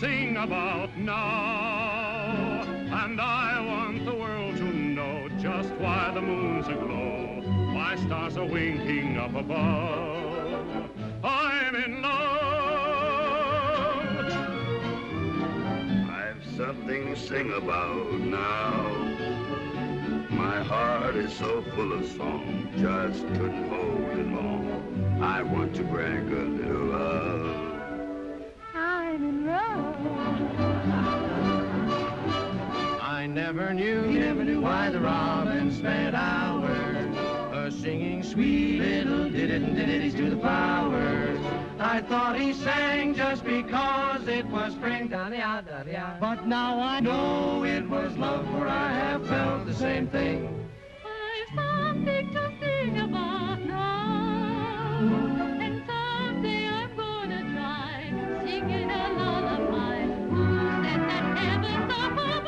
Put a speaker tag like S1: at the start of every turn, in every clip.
S1: sing about now. And I want the world to know just why the moon's aglow, why stars are winking up above. I'm in love.
S2: I've something to sing about now. My heart is so full of song, just couldn't hold it long. I want to brag a little love.
S3: I'm in love.
S4: I never knew why the robin spent hours singing sweet little ditties to the flowers. I thought he sang just because it was spring, but now I know it was love, for I have felt the same thing.
S3: I've something to sing about now, and someday I'm gonna try singing a lullaby. Who said that heaven's up above?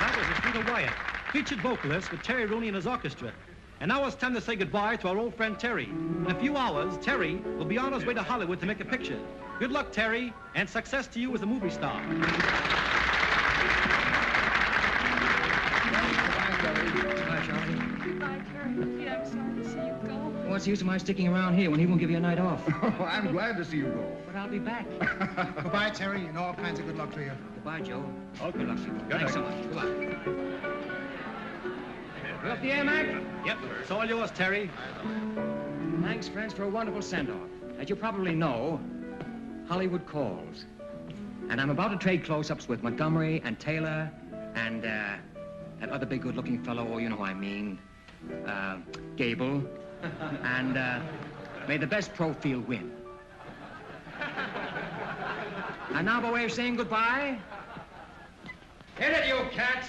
S3: I'm in
S5: Rita Wyatt, featured vocalist with Terry Rooney and his orchestra. And now it's time to say goodbye to our old friend Terry. In a few hours, Terry will be on his way to Hollywood to make a picture. Good luck, Terry, and success to you as a movie star.
S6: Goodbye, Charlie.
S7: Goodbye, Terry. Gee, I'm sorry to see you go.
S6: What's the use of my sticking around here when he won't give you a night off?
S8: Oh, I'm glad to see you go.
S6: But I'll be back.
S9: Goodbye, Terry, and all kinds of good luck to you.
S6: Goodbye, Joe.
S5: Oh,
S6: Good luck to you. Thanks so much. Goodbye. You up the air, Mac?
S5: Yep, it's all yours, Terry.
S6: Thanks, friends, for a wonderful send-off. As you probably know, Hollywood calls. And I'm about to trade close-ups with Montgomery and Taylor and that other big good-looking fellow, oh, you know who I mean, Gable. And may the best pro field win. And now by way of saying goodbye, hit it, you cats!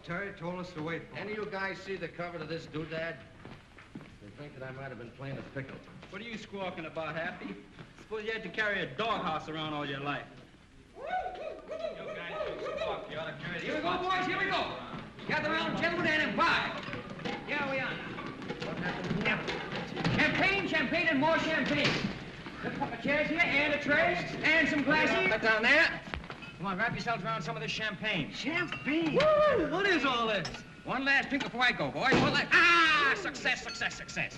S8: Terry told us to wait for
S4: Any of you guys see the cover to this doodad? They think that I might have been playing a pickle.
S5: What are you squawking about, Happy? Suppose you had to carry a doghouse around all your life. You guys don't squawk. You ought to carry
S6: Here we go, boys, here we go. Gather around, gentlemen, and imbibe. Yeah, we are.
S4: What happened?
S6: Yep. Champagne, and more champagne. A couple of chairs here, and a tray, and some glasses.
S4: Put down there.
S6: Come on, wrap yourselves around some of this champagne.
S9: Champagne?
S6: Woo! What is all this? One last drink before I go, boys. One last... Ah! Success, success, success.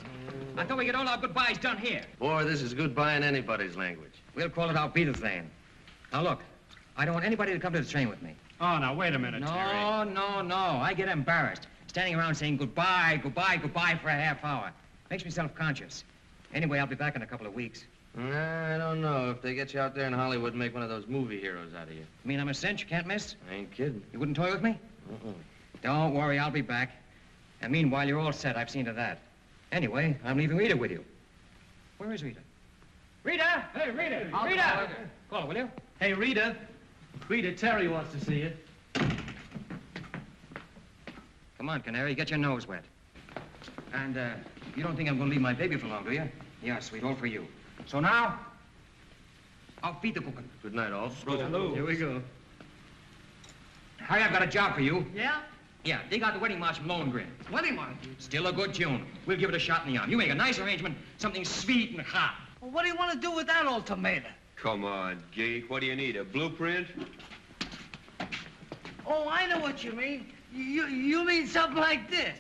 S6: I thought we get all our goodbyes done here.
S4: Boy, this is goodbye in anybody's language.
S6: We'll call it our Beatles-land. Now, look, I don't want anybody to come to the train with me.
S5: Oh, now, wait a minute, Terry.
S6: No. I get embarrassed. Standing around saying goodbye for a half hour. Makes me self-conscious. Anyway, I'll be back in a couple of weeks.
S4: I don't know. If they get you out there in Hollywood and make one of those movie heroes out of you.
S6: You mean I'm a cinch you can't miss?
S4: I ain't kidding.
S6: You wouldn't toy with me? Don't worry, I'll be back. And meanwhile, you're all set. I've seen to that. Anyway, I'm leaving Rita with you. Where is Rita? Rita! Hey, Rita! Rita! Call her, will you?
S5: Hey, Rita. Rita, Terry wants to see you.
S6: Come on, Canary, get your nose wet. And, you don't think I'm gonna leave my baby for long, do you? Yeah, sweet, all for you. So now, I'll feed the cooking.
S4: Good night, all.
S5: Hello.
S4: Here we go.
S6: Harry, I've got a job for you.
S9: Yeah?
S6: Yeah, dig out the wedding march from Lohengrin.
S9: Wedding march?
S6: Still a good tune. We'll give it a shot in the arm. You make a nice arrangement, something sweet and hot.
S9: Well, what do you want to do with that ultimatum?
S10: Come on, geek. What do you need, a blueprint?
S9: Oh, I know what you mean. You mean something like this.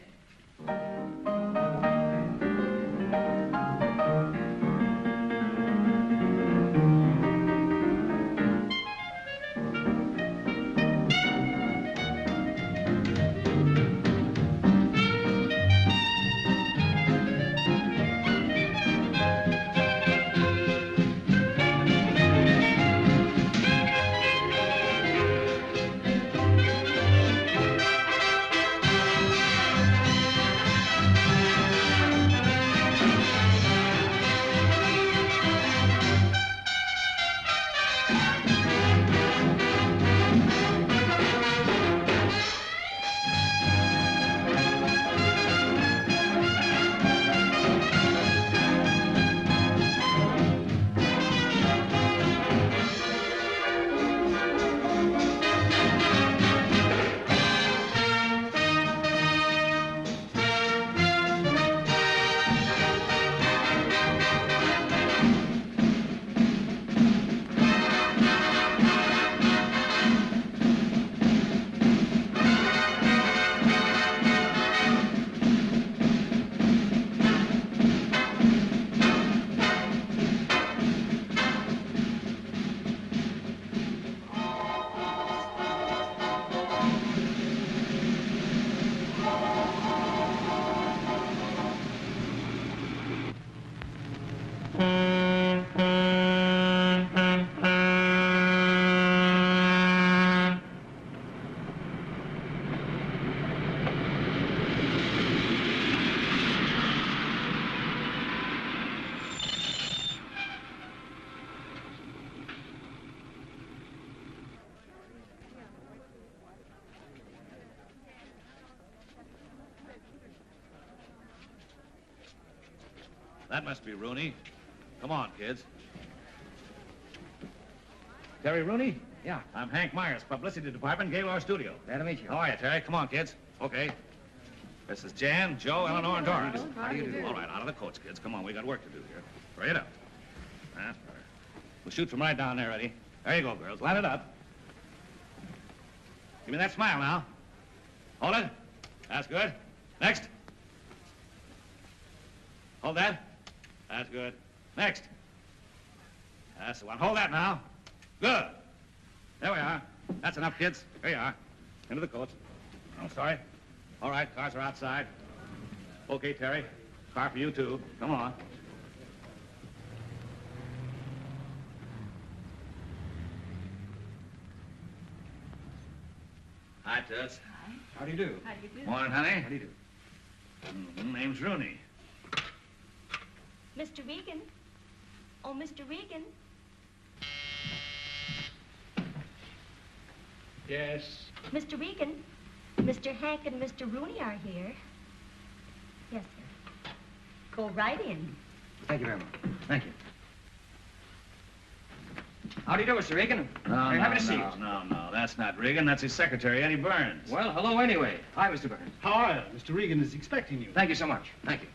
S5: That must be Rooney. Come on, kids. Terry Rooney?
S6: Yeah.
S5: I'm Hank Myers, Publicity Department, Gaylord Studio.
S6: Glad to meet you.
S5: How are you, Terry? Come on, kids. Okay. This is Jan, Joe, Eleanor, and Doris.
S6: How do you do?
S5: All right, out of the coats, kids. Come on, we got work to do here. Hurry it up. That's better. We'll shoot from right down there, Eddie. There you go, girls. Line it up. Give me that smile now. Hold it. That's good. Next. Hold that. That's good. Next. That's the one. Hold that now. Good. There we are. That's enough, kids. Here you are. Into the coats. I'm sorry. All right, cars are outside. Okay, Terry. Car for you, too. Come on. Hi, Toots.
S7: Hi.
S6: How do you do?
S7: How do you do?
S5: Morning, honey.
S6: How do you do?
S5: Name's Rooney.
S3: Mr. Regan. Oh, Mr. Regan.
S5: Yes.
S3: Mr. Regan, Mr. Hank and Mr. Rooney are here. Yes, sir. Go right in.
S6: Thank you very much. Thank you. How do you do, Mr. Regan?
S5: No,
S6: Have a seat.
S5: No. That's not Regan. That's his secretary, Eddie Burns.
S6: Well, hello anyway. Hi, Mr. Burns.
S9: How are you? Mr. Regan is expecting you.
S6: Thank you so much. Thank you.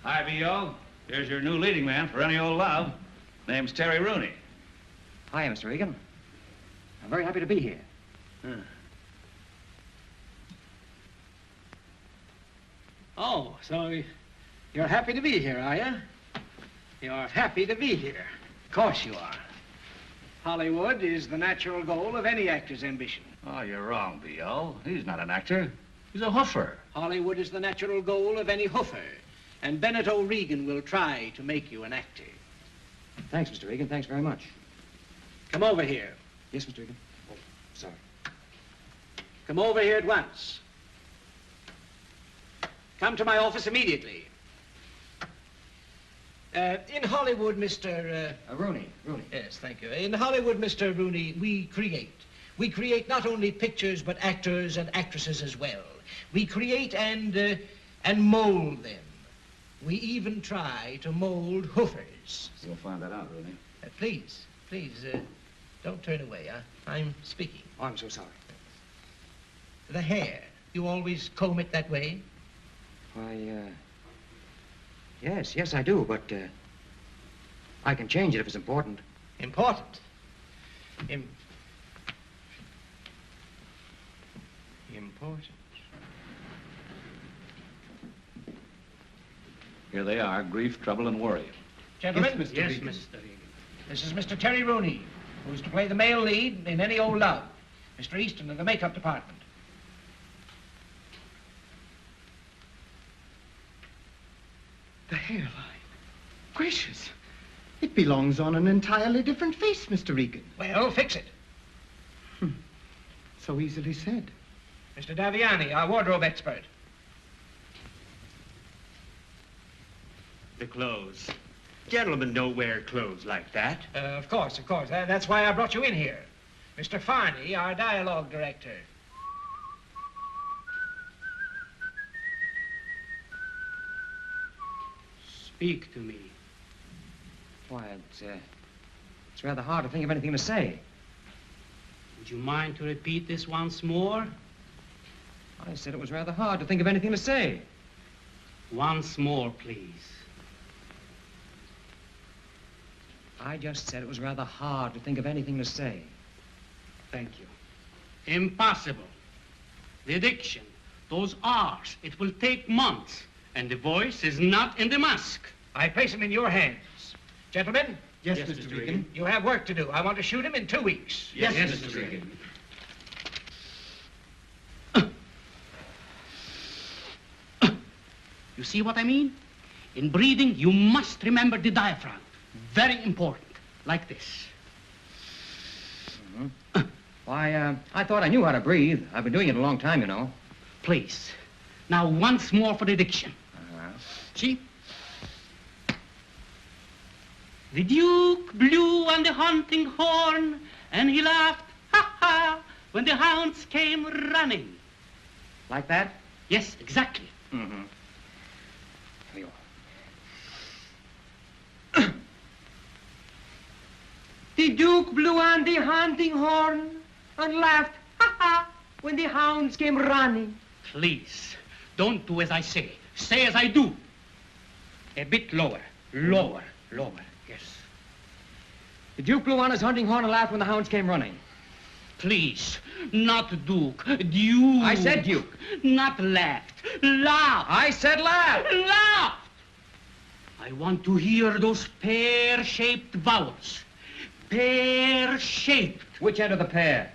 S5: Hi, V.O. Here's your new leading man for any old love. Name's Terry Rooney.
S6: Hi, Mr. Regan. I'm very happy to be here.
S11: Oh, so you're happy to be here, are you? You're happy to be here. Of course you are. Hollywood is the natural goal of any actor's ambition.
S12: Oh, you're wrong, B.O. He's not an actor. He's a hoofer.
S11: Hollywood is the natural goal of any hoofer. And Bennett O'Regan will try to make you an actor.
S6: Thanks, Mr. Regan. Thanks very much.
S11: Come over here.
S6: Yes, Mr. Regan. Oh, sorry.
S11: Come over here at once. Come to my office immediately. In Hollywood, Mr.
S6: Rooney.
S11: Yes, thank you. In Hollywood, Mr. Rooney, we create. We create not only pictures, but actors and actresses as well. We create and mold them. We even try to mold hoofers.
S12: You'll find that out, Rooney.
S11: Please, don't turn away. I'm speaking.
S6: Oh, I'm so sorry.
S11: The hair, you always comb it that way?
S6: Why, yes, I do, but, I can change it if it's important.
S11: Important? Important.
S12: Here they are, grief, trouble, and worry.
S11: Gentlemen?
S8: Yes, Mr. Regan.
S11: Mr. Regan. This is Mr. Terry Rooney, who's to play the male lead in any old love. Mr. Easton of the makeup department.
S13: The hairline. Gracious. It belongs on an entirely different face, Mr. Regan.
S11: Well, fix it.
S13: So easily said.
S11: Mr. Daviani, our wardrobe expert.
S14: The clothes. Gentlemen don't wear clothes like that.
S11: Of course. That's why I brought you in here. Mr. Farney, our dialogue director.
S14: Speak to me.
S6: Why, it's rather hard to think of anything to say.
S14: Would you mind to repeat this once more?
S6: I said it was rather hard to think of anything to say.
S14: Once more, please.
S6: I just said it was rather hard to think of anything to say.
S14: Thank you. Impossible. The diction, those R's, it will take months. And the voice is not in the mask.
S11: I place him in your hands. Gentlemen?
S13: Yes, Mr. Regan.
S11: You have work to do. I want to shoot him in 2 weeks.
S14: Yes, Mr. Regan. You see what I mean? In breathing, you must remember the diaphragm. Very important. Like this.
S6: Why, I thought I knew how to breathe. I've been doing it a long time, you know.
S14: Please. Now, once more for the diction. See? The Duke blew on the hunting horn, and he laughed, ha ha, when the hounds came running.
S6: Like that?
S14: Yes, exactly.
S6: Mm-hmm. The Duke blew on the hunting horn and laughed, ha ha, when the hounds came running.
S14: Please, don't do as I say. Say as I do. A bit lower. Lower. Yes.
S6: The Duke blew on his hunting horn and laughed when the hounds came running.
S14: Please, not Duke. Duke.
S6: I said Duke.
S14: Not laughed. Laughed.
S6: I said laugh.
S14: Laughed. I want to hear those pear-shaped vowels. Pear-shaped.
S6: Which end of the pear?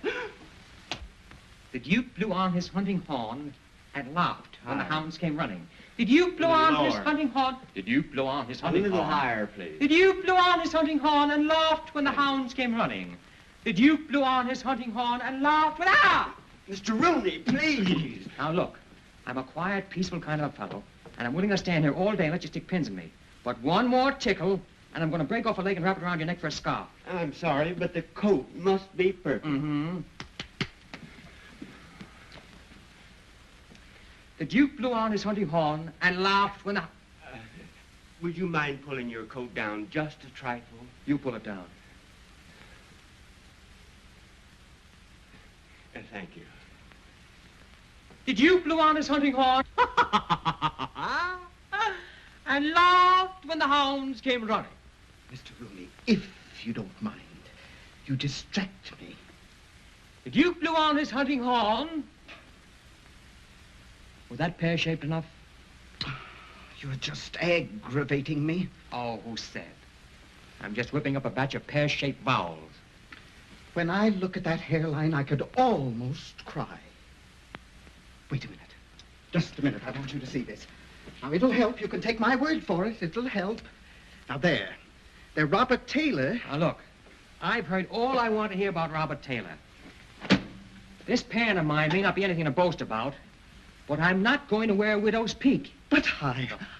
S6: The Duke blew on his hunting horn and laughed when the hounds came running. The Duke blew on his hunting horn. The Duke blew on his hunting horn.
S10: A little higher, please.
S6: The Duke blew on his hunting horn and laughed when the hounds came running. The Duke blew on his hunting horn and laughed when... Ah!
S10: Mr. Rooney, please.
S6: Now, look, I'm a quiet, peaceful kind of a fellow, and I'm willing to stand here all day and let you stick pins in me. But one more tickle, and I'm going to break off a leg and wrap it around your neck for a scarf.
S10: I'm sorry, but the coat must be perfect.
S6: Mm-hmm. The Duke blew on his hunting horn and laughed when the...
S10: Would you mind pulling your coat down just a trifle?
S6: You pull it down.
S10: Thank you.
S6: The Duke blew on his hunting horn and laughed when the hounds came running.
S13: Mr. Rooney, if you don't mind, You distract me.
S6: The Duke blew on his hunting horn. Was that pear-shaped enough?
S13: You're just aggravating me.
S6: Oh, who said? I'm just whipping up a batch of pear-shaped vowels.
S13: When I look at that hairline, I could almost cry. Wait a minute. Just a minute. I want you to see this. Now, it'll help. You can take my word for it. It'll help. Now, there. They're Robert Taylor.
S6: Now, look. I've heard all I want to hear about Robert Taylor. This pan of mine may not be anything to boast about, but I'm not going to wear a widow's peak.
S13: But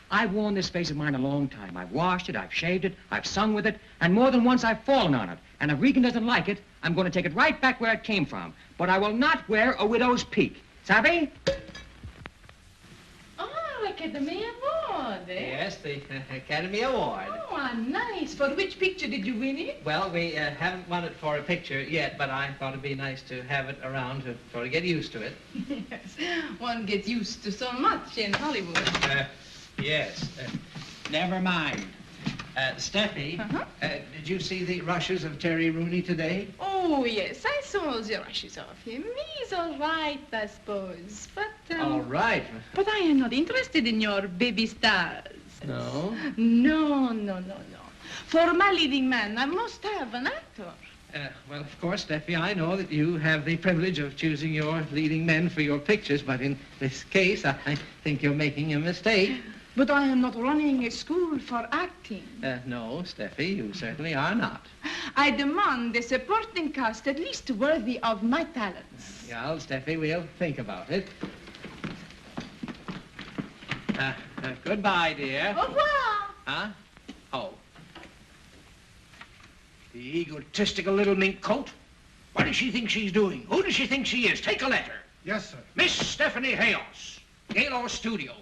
S6: I've worn this face of mine a long time. I've washed it, I've shaved it, I've sung with it, and more than once I've fallen on it. And if Regan doesn't like it, I'm going to take it right back where it came from. But I will not wear a widow's peak. Savvy?
S7: Oh, Academy Award, eh?
S11: Yes, the Academy Award.
S7: Oh, nice. For which picture did you win it?
S11: Well, we haven't won it for a picture yet, but I thought it'd be nice to have it around to sort of get used to it.
S7: Yes, one gets used to so much in Hollywood.
S11: Yes. Never mind. Steffi, did you see the rushes of Terry Rooney today?
S7: Oh, yes, I saw the rushes of him. He's all right, I suppose. But,
S11: All right.
S7: But I am not interested in your baby stars.
S11: No?
S7: No. For my leading man, I must have an actor.
S11: Well, of course, Steffi, I know that you have the privilege of choosing your leading men for your pictures, but in this case, I think you're making a mistake.
S7: But I am not running a school for acting.
S11: No, Steffi, you certainly are not.
S7: I demand a supporting cast at least worthy of my talents.
S11: Well, Steffi, we'll think about it. Goodbye, dear.
S7: Au revoir.
S11: Huh? Oh. The egotistical little mink coat. What does she think she's doing? Who does she think she is? Take a letter.
S8: Yes, sir.
S11: Miss Stephanie Hayos, Gaylord Studios.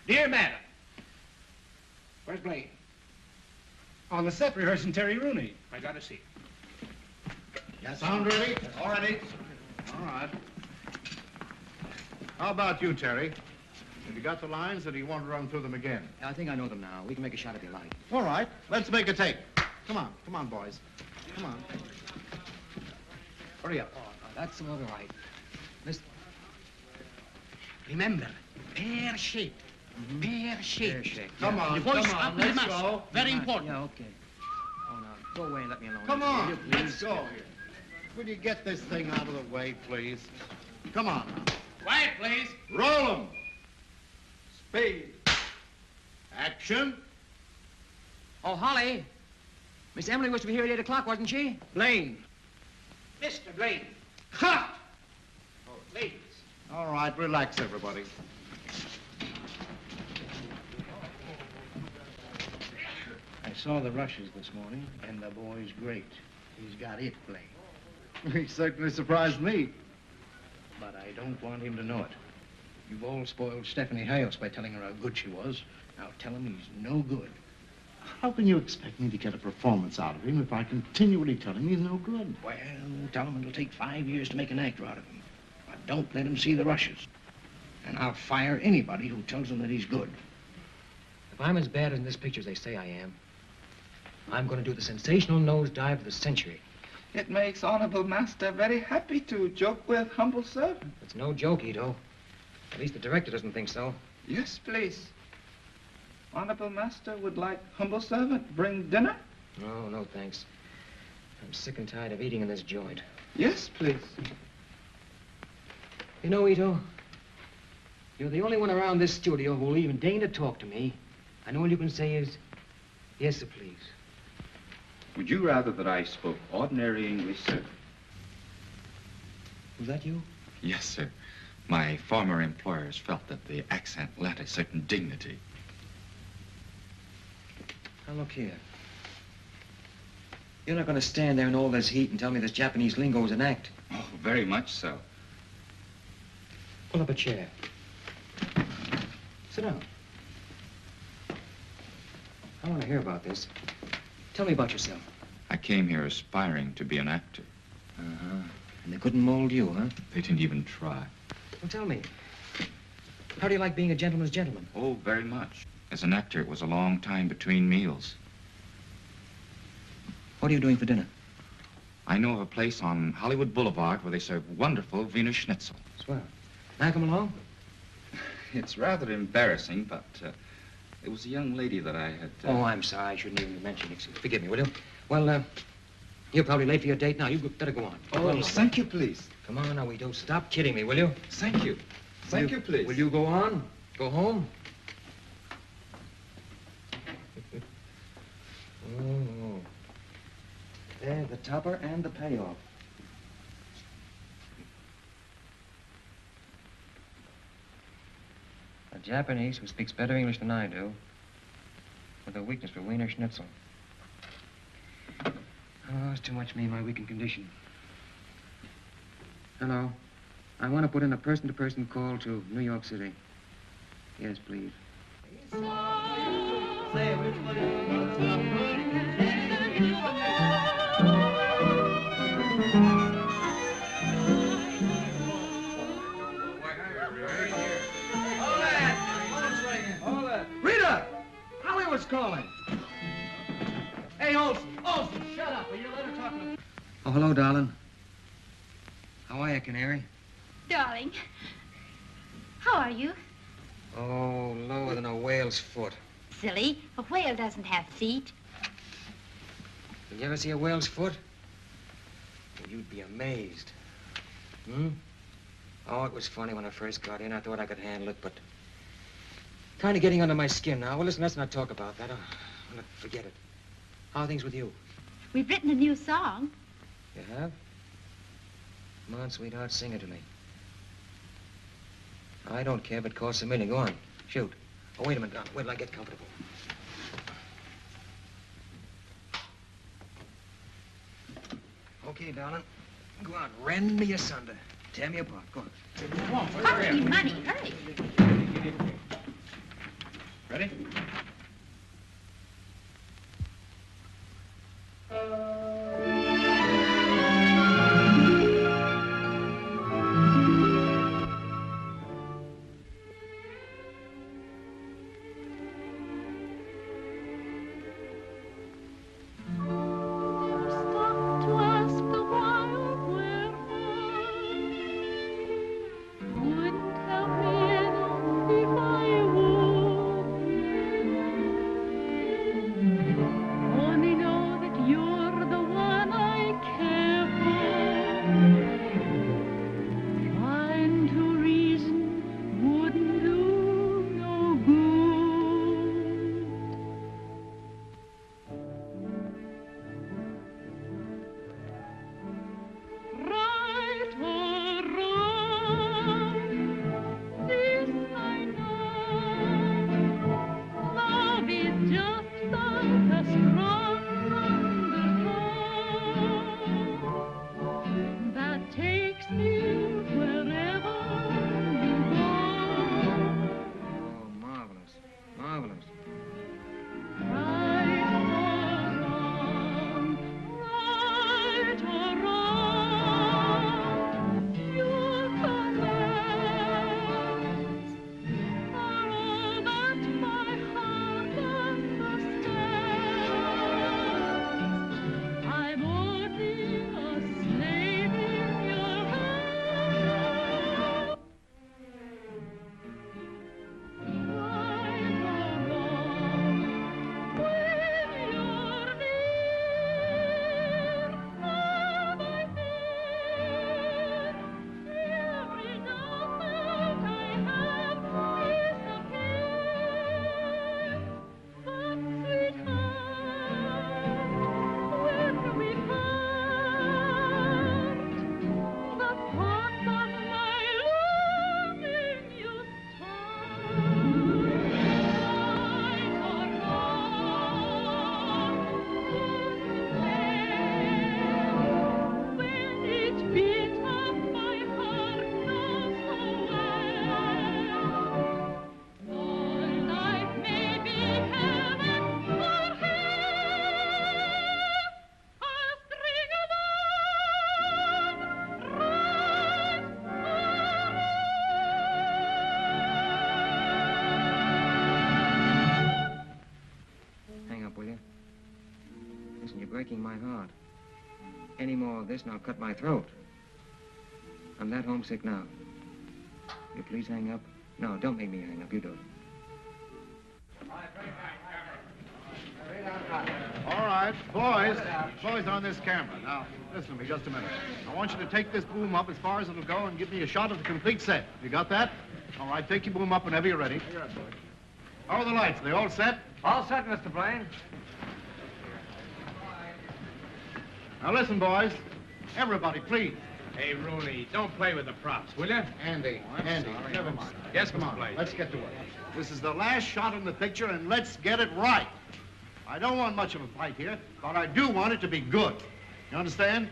S11: Dear Madam. Where's Blaine?
S8: On the set rehearsing Terry Rooney.
S11: I gotta see him.
S8: Yes, sound ready? All ready. All right. How about you, Terry? Have you got the lines, or do you want to run through them again?
S6: I think I know them now. We can make a shot if you like.
S8: All right. Let's make a take. Come on, boys. Come on. Hurry up.
S6: That's all right. Listen.
S14: Remember, pear-shaped. Pear-shaped.
S6: Pear-shaped.
S14: Come
S6: yeah.
S14: on,
S6: Your voice
S14: come on,
S6: up in the
S14: let's
S6: mask.
S14: go. Very important.
S6: Yeah, okay. Oh, no. Go away and let me alone.
S8: Come
S6: Will
S8: on,
S6: you,
S8: let's
S6: please?
S8: go here. Will you get this thing out of the way, please? Come on now.
S14: Quiet, please.
S8: Roll 'em. Speed. Action.
S6: Oh, Holly. Miss Emily was to be here at 8 o'clock, wasn't she?
S11: Blaine. Mr. Blaine.
S8: Cut!
S11: Oh, ladies.
S8: All right, relax, everybody.
S14: I saw the rushes this morning, and the boy's great. He's got it, Blaine.
S8: He certainly surprised me.
S14: But I don't want him to know it. You've all spoiled Stephanie Hayos by telling her how good she was. Now tell him he's no good.
S8: How can you expect me to get a performance out of him if I continually tell him he's no good?
S14: Well, tell him it'll take 5 years to make an actor out of him. But don't let him see the rushes. And I'll fire anybody who tells him that he's good.
S6: If I'm as bad as in this picture as they say I am, I'm going to do the sensational nosedive of the century.
S15: It makes Honorable Master very happy to joke with humble servant.
S6: It's no joke, Ito. At least the director doesn't think so.
S15: Yes, please. Honorable Master would like humble servant bring dinner?
S6: No, no, thanks. I'm sick and tired of eating in this joint.
S15: Yes, please.
S6: You know, Ito, you're the only one around this studio who will even deign to talk to me. And all you can say is, yes, sir, please.
S16: Would you rather that I spoke ordinary English, sir?
S6: Was that you?
S16: Yes, sir. My former employers felt that the accent lent a certain dignity.
S6: Now, look here. You're not going to stand there in all this heat and tell me this Japanese lingo is an act.
S16: Oh, very much so.
S6: Pull up a chair. Sit down. I want to hear about this. Tell me about yourself.
S16: I came here aspiring to be an actor.
S6: Uh-huh. And they couldn't mold you, huh?
S16: They didn't even try.
S6: Well, tell me. How do you like being a gentleman's gentleman?
S16: Oh, very much. As an actor, it was a long time between meals.
S6: What are you doing for dinner?
S16: I know of a place on Hollywood Boulevard where they serve wonderful Wiener Schnitzel.
S6: Swell. Can I come along?
S16: It's rather embarrassing, but it was a young lady that I had...
S6: Oh, I'm sorry. I shouldn't even mention it. Forgive me, will you? Well, you're probably late for your date now. You better go on.
S16: Oh,
S6: well,
S16: thank you, please.
S6: Come on now, we don't stop kidding me, will you?
S16: Thank you. Thank you, please.
S6: Will you go on? Go home? Oh. There's the topper and the payoff. A Japanese who speaks better English than I do, with a weakness for Wiener Schnitzel. Oh, it's too much me, my weakened condition. Hello. I want to put in a person-to-person call to New York City. Yes, please.
S13: Rita! Holly was calling. Hey, Olson, shut up. Will you let her talk to...
S6: Oh, hello, darling. How are you, Canary?
S3: Darling, how are you?
S6: Oh, lower than a whale's foot.
S3: Silly, a whale doesn't have feet.
S6: Did you ever see a whale's foot? Well, you'd be amazed. Hmm? Oh, it was funny when I first got in. I thought I could handle it, but... kind of getting under my skin now. Well, listen, let's not talk about that. Forget it. How are things with you?
S3: We've written a new song.
S6: You have? Come on, sweetheart, sing it to me. I don't care if it costs $1 million. Go on, shoot. Oh, wait a minute, wait till I get comfortable. Okay, darling. Go on, rend me asunder. Tear me apart. Go on.
S3: Hurry, money, hurry.
S12: Ready?
S6: Breaking my heart. any more of this and I'll cut my throat. I'm that homesick now. You please hang up? No, don't make me hang up. You do it.
S8: All right, boys on this camera. Now, listen to me just a minute. I want you to take this boom up as far as it'll go and give me a shot of the complete set. You got that? All right, take your boom up whenever you're ready. How are the lights? Are they all set?
S6: All set, Mr. Blaine.
S8: Now listen, boys. Everybody, please.
S17: Hey, Rooney, don't play with the props, will you?
S8: Andy, never mind.
S17: Yes,
S8: Come
S17: Mr.
S8: on,
S17: Blaine.
S8: let's get to work. This is the last shot in the picture, and let's get it right. I don't want much of a fight here, but I do want it to be good. You understand?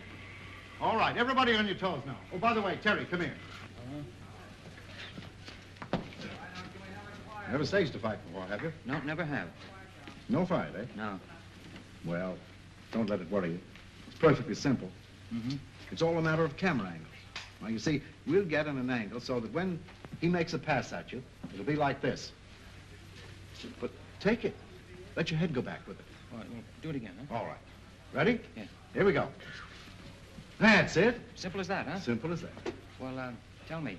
S8: All right, everybody on your toes now. Oh, by the way, Terry, come here.
S18: Never staged a fight before, have you?
S6: No, never have.
S18: No fight, eh?
S6: No.
S18: Well, don't let it worry you. It's perfectly simple.
S6: Mm-hmm.
S18: It's all a matter of camera angles. Now, you see, we'll get in an angle so that when he makes a pass at you, it'll be like this. But take it. Let your head go back with it.
S6: All right, well, do it again, huh?
S18: All right. Ready?
S6: Yeah.
S18: Here we go. That's it.
S6: Simple as that, huh?
S18: Simple as that.
S6: Well, tell me,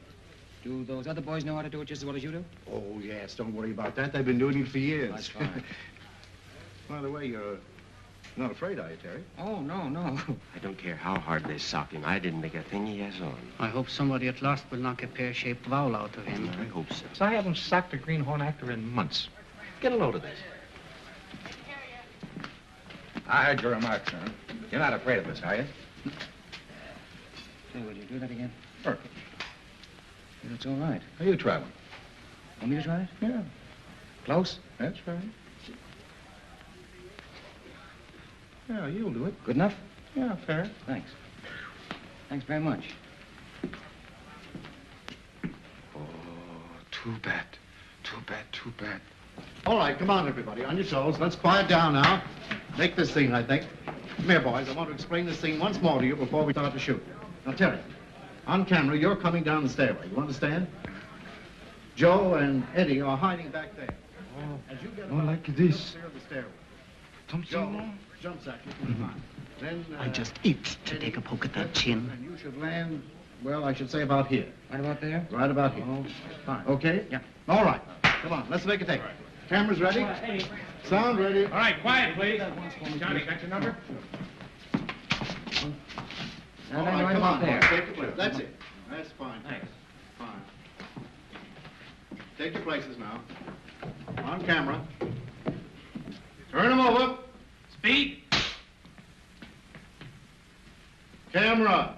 S6: do those other boys know how to do it just as well as you do?
S18: Oh, yes, don't worry about that. They've been doing it for years.
S6: That's fine.
S18: By the way, you're not afraid, are you, Terry?
S6: Oh, no.
S10: I don't care how hard they sock him. I didn't make a thing he has on.
S14: I hope somebody at last will knock a pear-shaped vowel out of him.
S10: I hope so.
S12: So I haven't socked a greenhorn actor in months. Get a load of this.
S16: I heard your remarks, son. You're not afraid of us, are you?
S6: Say, will you do that again?
S16: Perfect.
S6: It's all right.
S16: Are you traveling?
S6: Want me to try it?
S16: Yeah.
S6: Close?
S16: That's right. Yeah, you'll do it.
S6: Good enough?
S16: Yeah, fair.
S6: Thanks. Thanks very much.
S16: Oh, too bad. Too bad, too bad.
S8: All right, come on, everybody, on your toes. Let's quiet down now. Make this scene, I think. Come here, boys. I want to explain this scene once more to you before we start to shoot. Now, Terry, on camera, you're coming down the stairway. You understand? Joe and Eddie are hiding back there. As you get about
S18: like this.
S8: clear of the stairway. Joe jumps at you from behind. Then,
S11: I just itch to take a poke at that chin.
S8: And you should land, well, I should say about here.
S6: Right about there?
S8: Right about here.
S6: Oh, fine.
S8: Okay?
S6: Yeah.
S8: All right. Come on, let's make a take. Cameras ready? Sound ready?
S17: All right, quiet, please. Johnny, got your number?
S6: Now,
S8: All
S6: then,
S8: right,
S6: right
S8: come
S6: about
S8: on.
S6: there.
S8: Take your place. That's it. That's fine.
S6: Thanks.
S8: Fine. Take your places now. On camera. Turn them over.
S17: Speed.
S8: Camera.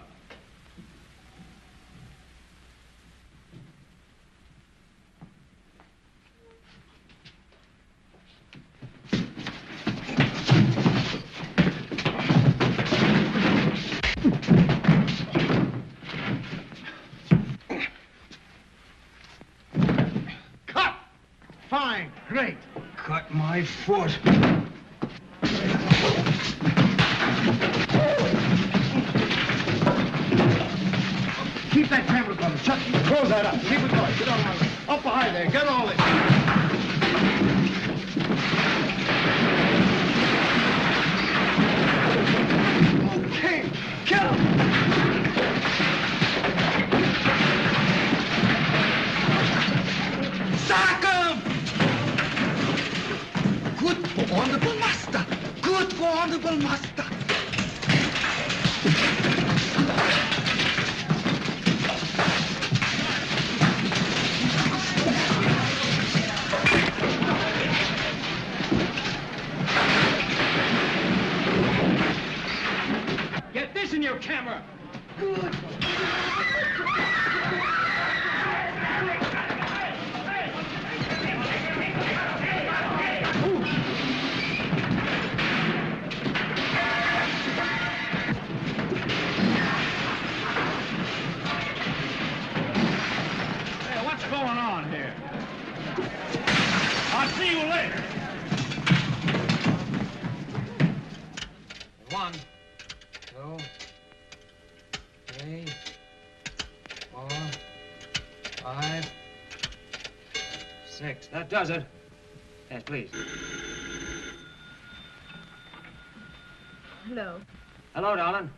S8: Cut. Fine. Great.
S11: Cut my foot.
S8: Keep that camera going. Chuck, close that up. Keep it going. Get on. Up high there. Get all this. Okay. Kill him.
S11: Sack him! Good for honorable master. Good for honorable master.
S17: Get this in your camera. Hey, what's going on here? I'll see you later.
S6: 1, 2, 3, 4, 5, 6. That does it. Yes, please.
S7: Hello.
S6: Hello, darling.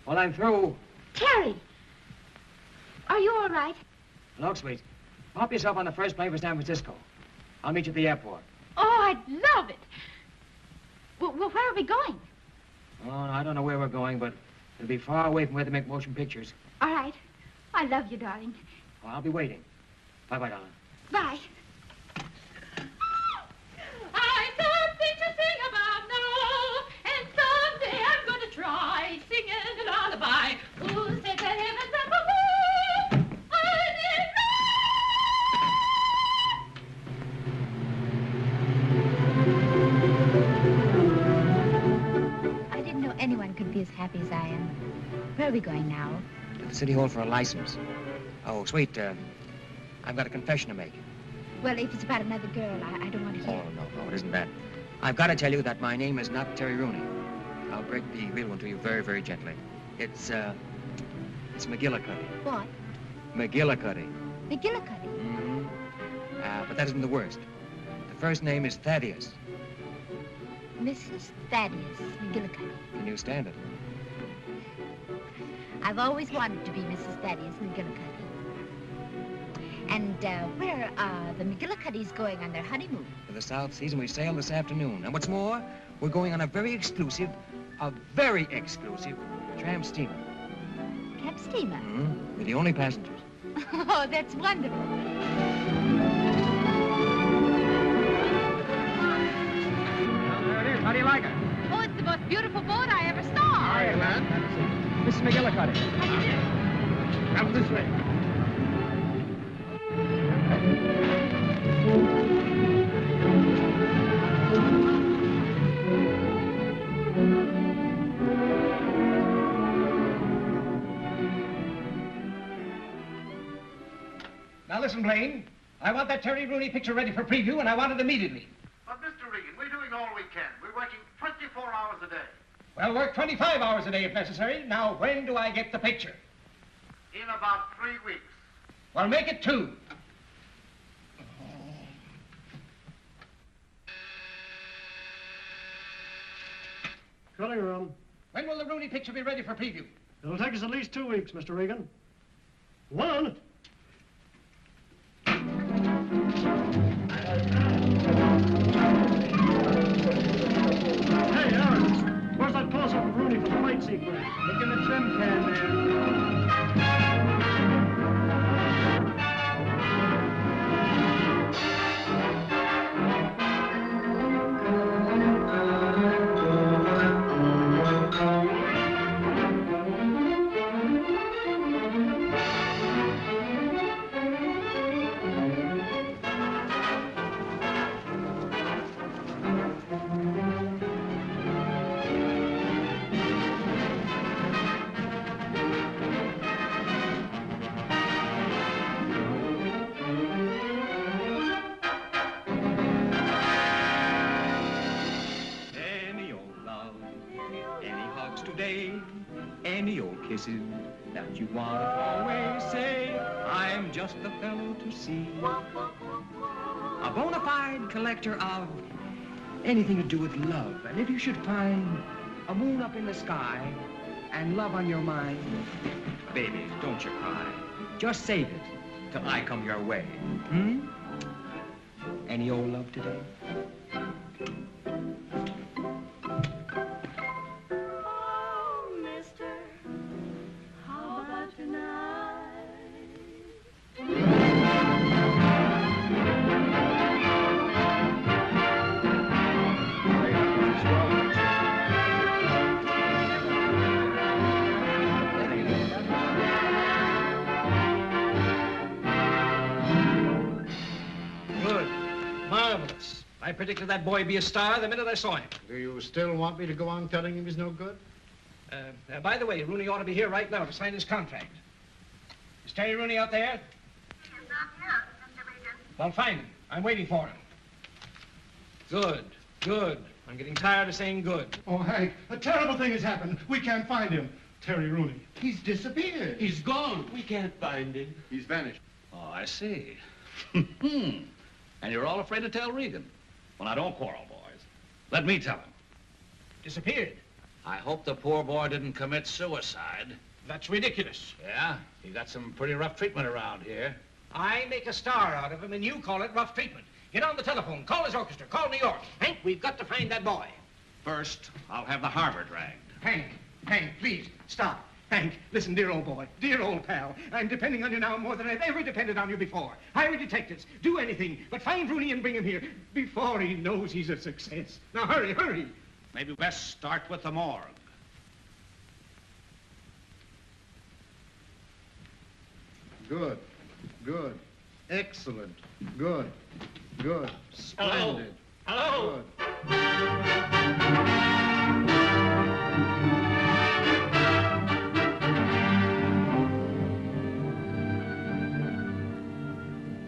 S6: Well, I'm through.
S19: Terry! Are you all right?
S6: Look, sweet. Pop yourself on the first plane for San Francisco. I'll meet you at the airport.
S19: Oh, I'd love it. Well, where are we going?
S6: Oh, I don't know where we're going, but it'll be far away from where they make motion pictures.
S19: All right. I love you, darling.
S6: Well, I'll be waiting. Bye-bye, darling.
S19: Bye.
S3: I something to sing about now, and someday I'm going to try singing a lullaby. Who said the heavens up above?
S19: I didn't know anyone could be as happy as I am. Where are we going now?
S6: To the City Hall for a license. Oh, sweet, I've got a confession to make.
S19: Well, if it's about another girl, I don't want to hear.
S6: Oh, no, it isn't that. I've got to tell you that my name is not Terry Rooney. I'll break the real one to you very, very gently. It's McGillicuddy.
S19: What?
S6: McGillicuddy.
S19: McGillicuddy?
S6: Mm-hmm. But that isn't the worst. The first name is Thaddeus.
S19: Mrs. Thaddeus McGillicuddy.
S6: Can you stand it?
S19: I've always wanted to be Mrs. Thaddeus McGillicuddy. And where are the McGillicuddys going on their honeymoon?
S6: To the South Seas, and we sail this afternoon. And what's more, we're going on a very exclusive tramp steamer.
S19: Tramp steamer?
S6: Mm-hmm. We're the only passengers.
S19: Oh, that's wonderful.
S6: There it is. How do you like her?
S19: Oh, it's the most beautiful boat I ever saw.
S6: Hi, man. Mrs. McGillicuddy.
S17: Come this way.
S11: Now listen, Blaine. I want that Terry Rooney picture ready for preview, and I want it immediately.
S8: But, Mr. Regan, we're doing all we can. We're working 24 hours a day.
S11: Well, work 25 hours a day if necessary. Now, when do I get the picture?
S8: In about 3 weeks.
S11: Well, make it 2.
S5: Cutting room.
S11: When will the Rooney picture be ready for preview?
S5: It'll take us at least 2 weeks, Mr. Regan. 1. Hey, Aaron, where's that close-up of Rooney for the fight sequence?
S15: Look in the trim can there.
S4: Any old kisses that you want to always say, I'm just the fellow to see. A bona fide collector of anything to do with love. And if you should find a moon up in the sky and love on your mind, baby, don't you cry. Just save it till I come your way. Any old love today?
S11: I predicted that boy be a star the minute I saw him.
S8: Do you still want me to go on telling him he's no good?
S11: By the way, Rooney ought to be here right now to sign his contract. Is Terry Rooney out there?
S3: He is not here, Mr. Regan.
S11: Well, find him. I'm waiting for him. Good, good. I'm getting tired of saying good.
S17: Oh, Hank, a terrible thing has happened. We can't find him. Terry Rooney.
S13: He's disappeared.
S14: He's gone. We can't find him.
S18: He's vanished.
S12: Oh, I see. And you're all afraid to tell Regan. Well, now, don't quarrel, boys. Let me tell him.
S11: Disappeared?
S12: I hope the poor boy didn't commit suicide.
S11: That's ridiculous.
S12: Yeah? He got some pretty rough treatment around here.
S11: I make a star out of him, and you call it rough treatment. Get on the telephone. Call his orchestra. Call New York. Hank, we've got to find that boy.
S12: First, I'll have the harbor dragged.
S11: Hank, please, stop. Hank, listen, dear old boy, dear old pal. I'm depending on you now more than I've ever depended on you before. Hire detectives. Do anything, but find Rooney and bring him here before he knows he's a success. Now, hurry, hurry.
S12: Maybe best start with the morgue.
S8: Good. Good. Excellent. Good. Good. Splendid.
S11: Hello.
S8: Good.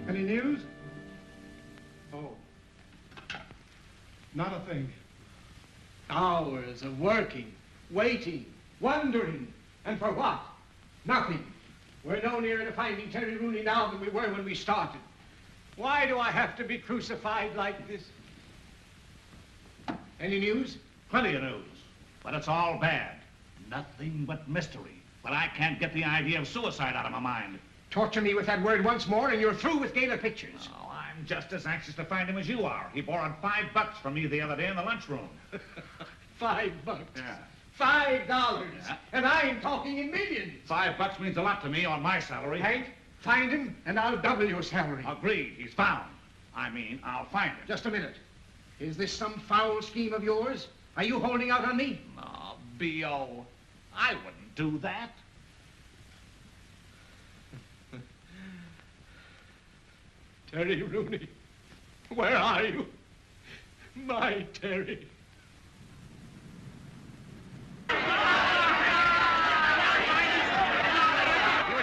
S17: Any news? Oh. Not a thing.
S11: Hours of working, waiting, wondering, and for what? Nothing. We're no nearer to finding Terry Rooney now than we were when we started. Why do I have to be crucified like this? Any news?
S12: Plenty of news, but it's all bad. Nothing but mystery. But I can't get the idea of suicide out of my mind.
S11: Torture me with that word once more and you're through with Gaylor Pictures.
S12: Oh, I'm just as anxious to find him as you are. He borrowed $5 from me the other day in the lunchroom.
S11: $5.
S12: Yeah.
S11: $5.
S12: Yeah.
S11: And I'm talking in millions.
S12: $5 means a lot to me on my salary.
S11: Hank, find him and I'll double your salary.
S12: Agreed. He's found. I mean, I'll find him.
S11: Just a minute. Is this some foul scheme of yours? Are you holding out on me?
S12: Oh, B.O., I wouldn't do that.
S11: Terry Rooney, where are you? My Terry.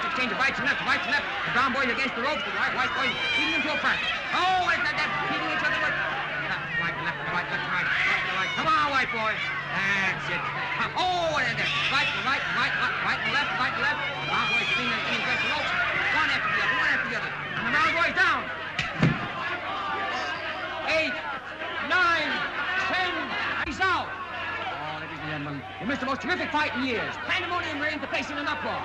S6: Exchange of rights and left. The brown boys against the ropes, the white boys feeding into a front. Oh, it's like that, feeding each other with right, left, right. Come on, white boy. That's it. Oh, and then right, left. Brown boys feeding against the ropes. One after the other. And the brown boys down. 8, 9, 10. He's out. Oh, ladies and gentlemen, you missed the most terrific fight in years. Pandemonium reigns, the place in an uproar.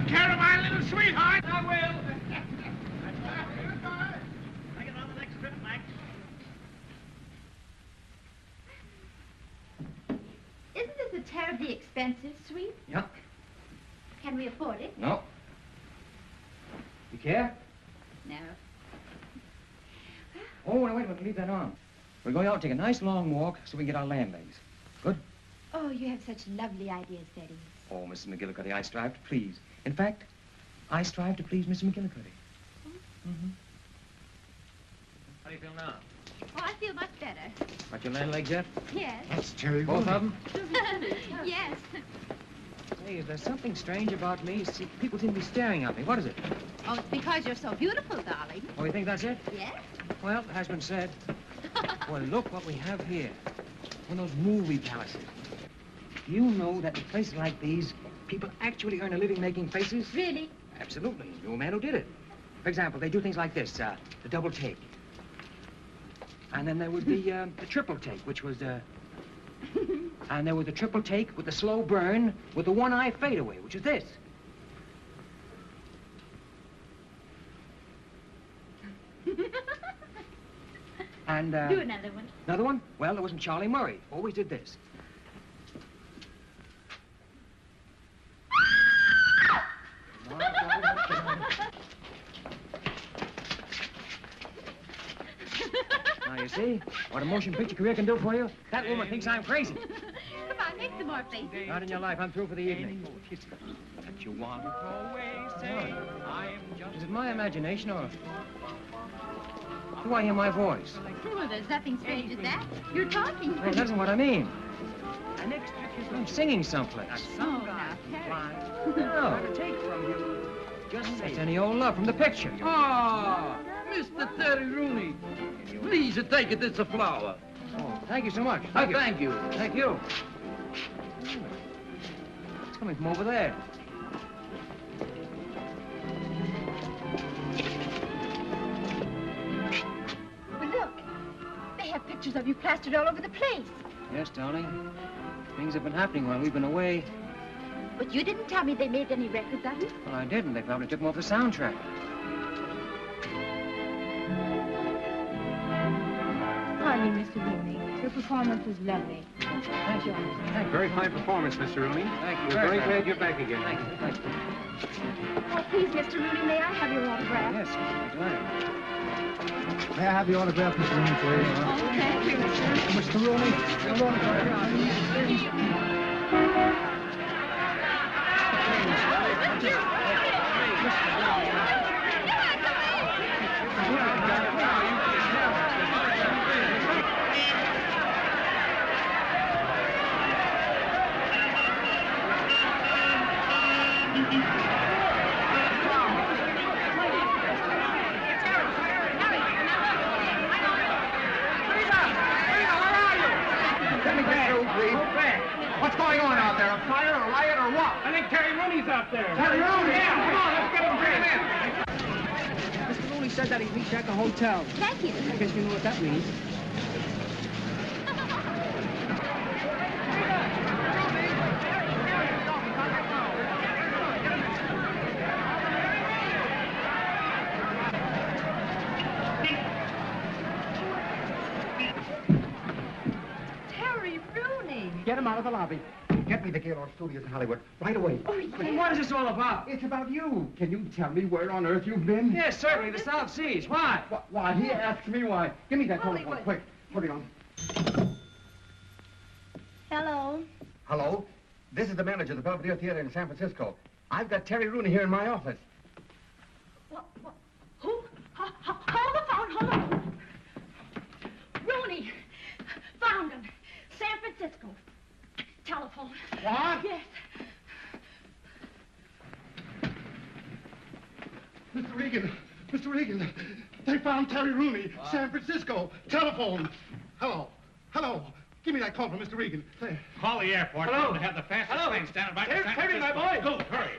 S12: take care of my little sweetheart.
S14: I will. I get on the next trip, Mike.
S19: Isn't this a terribly expensive suite?
S6: Yeah.
S19: Can we afford it?
S6: No. You care?
S19: No.
S6: Oh, no, wait a minute. Leave that on. We're going out and take a nice long walk so we can get our land legs. Good?
S19: Oh, you have such lovely ideas, Thaddeus.
S6: Oh, Mrs. McGillicuddy, I strive to please. In fact, I strive to please Mr. McGillicuddy. Mm-hmm. How do you feel now?
S19: Oh, I feel much better.
S6: Got your land legs yet?
S19: Yes.
S6: That's Terry Both of them?
S19: Yes.
S6: Hey, there's something strange about me. See, people seem to be staring at me. What is it?
S19: Oh, it's because you're so beautiful, darling.
S6: Oh, you think that's it?
S19: Yes.
S6: Well, it has been said. Well, look what we have here. One of those movie palaces. You know that in places like these, people actually earn a living making faces?
S19: Really?
S6: Absolutely. You know a man who did it. For example, they do things like this, the double take. And then there would be the triple take, which was, and there was the triple take with the slow burn with the one-eye fadeaway, which is this. And,
S19: Do another one.
S6: Another one? Well, there wasn't Charlie Murray. Always did this. Now, you see what a motion picture career can do for you? That woman thinks I'm crazy.
S19: Come on, make some more faces.
S6: Not in your life. I'm through for the evening. That you want. Is it my imagination, or do I hear my voice?
S19: Well, there's nothing strange in that. You're talking.
S6: Well, that's what I mean. I'm singing someplace.
S19: Oh, now, Terry.
S6: No. Just any old love from the picture.
S9: Oh, Mr. Terry Rooney. Please take it. It's a flower.
S6: Oh, thank you so much.
S9: Thank you.
S6: Thank you. It's coming from over there.
S19: Well, look. They have pictures of you plastered all over the place.
S6: Yes, darling. Things have been happening while we've been away.
S19: But you didn't tell me they made any records of you.
S6: Well, I didn't. They probably took them off the soundtrack.
S19: Pardon me, Mr. Rooney. Your performance was lovely.
S6: Thank you.
S5: Thank you. Very fine performance, Mr. Rooney.
S6: Thank you.
S5: We're very glad you're back again.
S6: Thank you. Thank you.
S19: Oh, please, Mr. Rooney, may I have your autograph?
S6: Yes, glad.
S8: May I have the autograph, Mr. Rooney, please?
S19: Oh, thank you, Mr.
S8: Mr. Rooney, your autograph.
S12: What's going on out there? A fire, a riot, or what?
S14: I think Terry Rooney's out there.
S12: Terry Rooney! Yeah, come on, let's get him.
S9: Mr. Rooney said that he'd meet you at the hotel.
S19: Thank you.
S9: I guess you know what that means.
S19: Terry Rooney.
S13: Get him out of the lobby. Get me the Gaylord Studios in Hollywood right away.
S19: Oh, yes.
S6: What is this all about?
S13: It's about you. Can you tell me where on earth you've been?
S6: Yes, certainly, the South Seas. Why?
S13: Why, he asked me why. Give me that telephone, quick. Put it on.
S19: Hello.
S13: Hello? This is the manager of the Belvedere Theater in San Francisco. I've got Terry Rooney here in my office.
S19: What? Who? Hold the phone, hold on. Rooney. Found him. San Francisco. Telephone.
S13: What?
S19: Yes.
S17: Mr. Regan, they found Terry Rooney, San Francisco. Telephone. Hello. Give me that call from Mr. Regan.
S12: Call the airport.
S14: Hello.
S12: To have the fastest
S14: Hello.
S12: plane standing by.
S14: Terry, my boy.
S12: Go, hurry.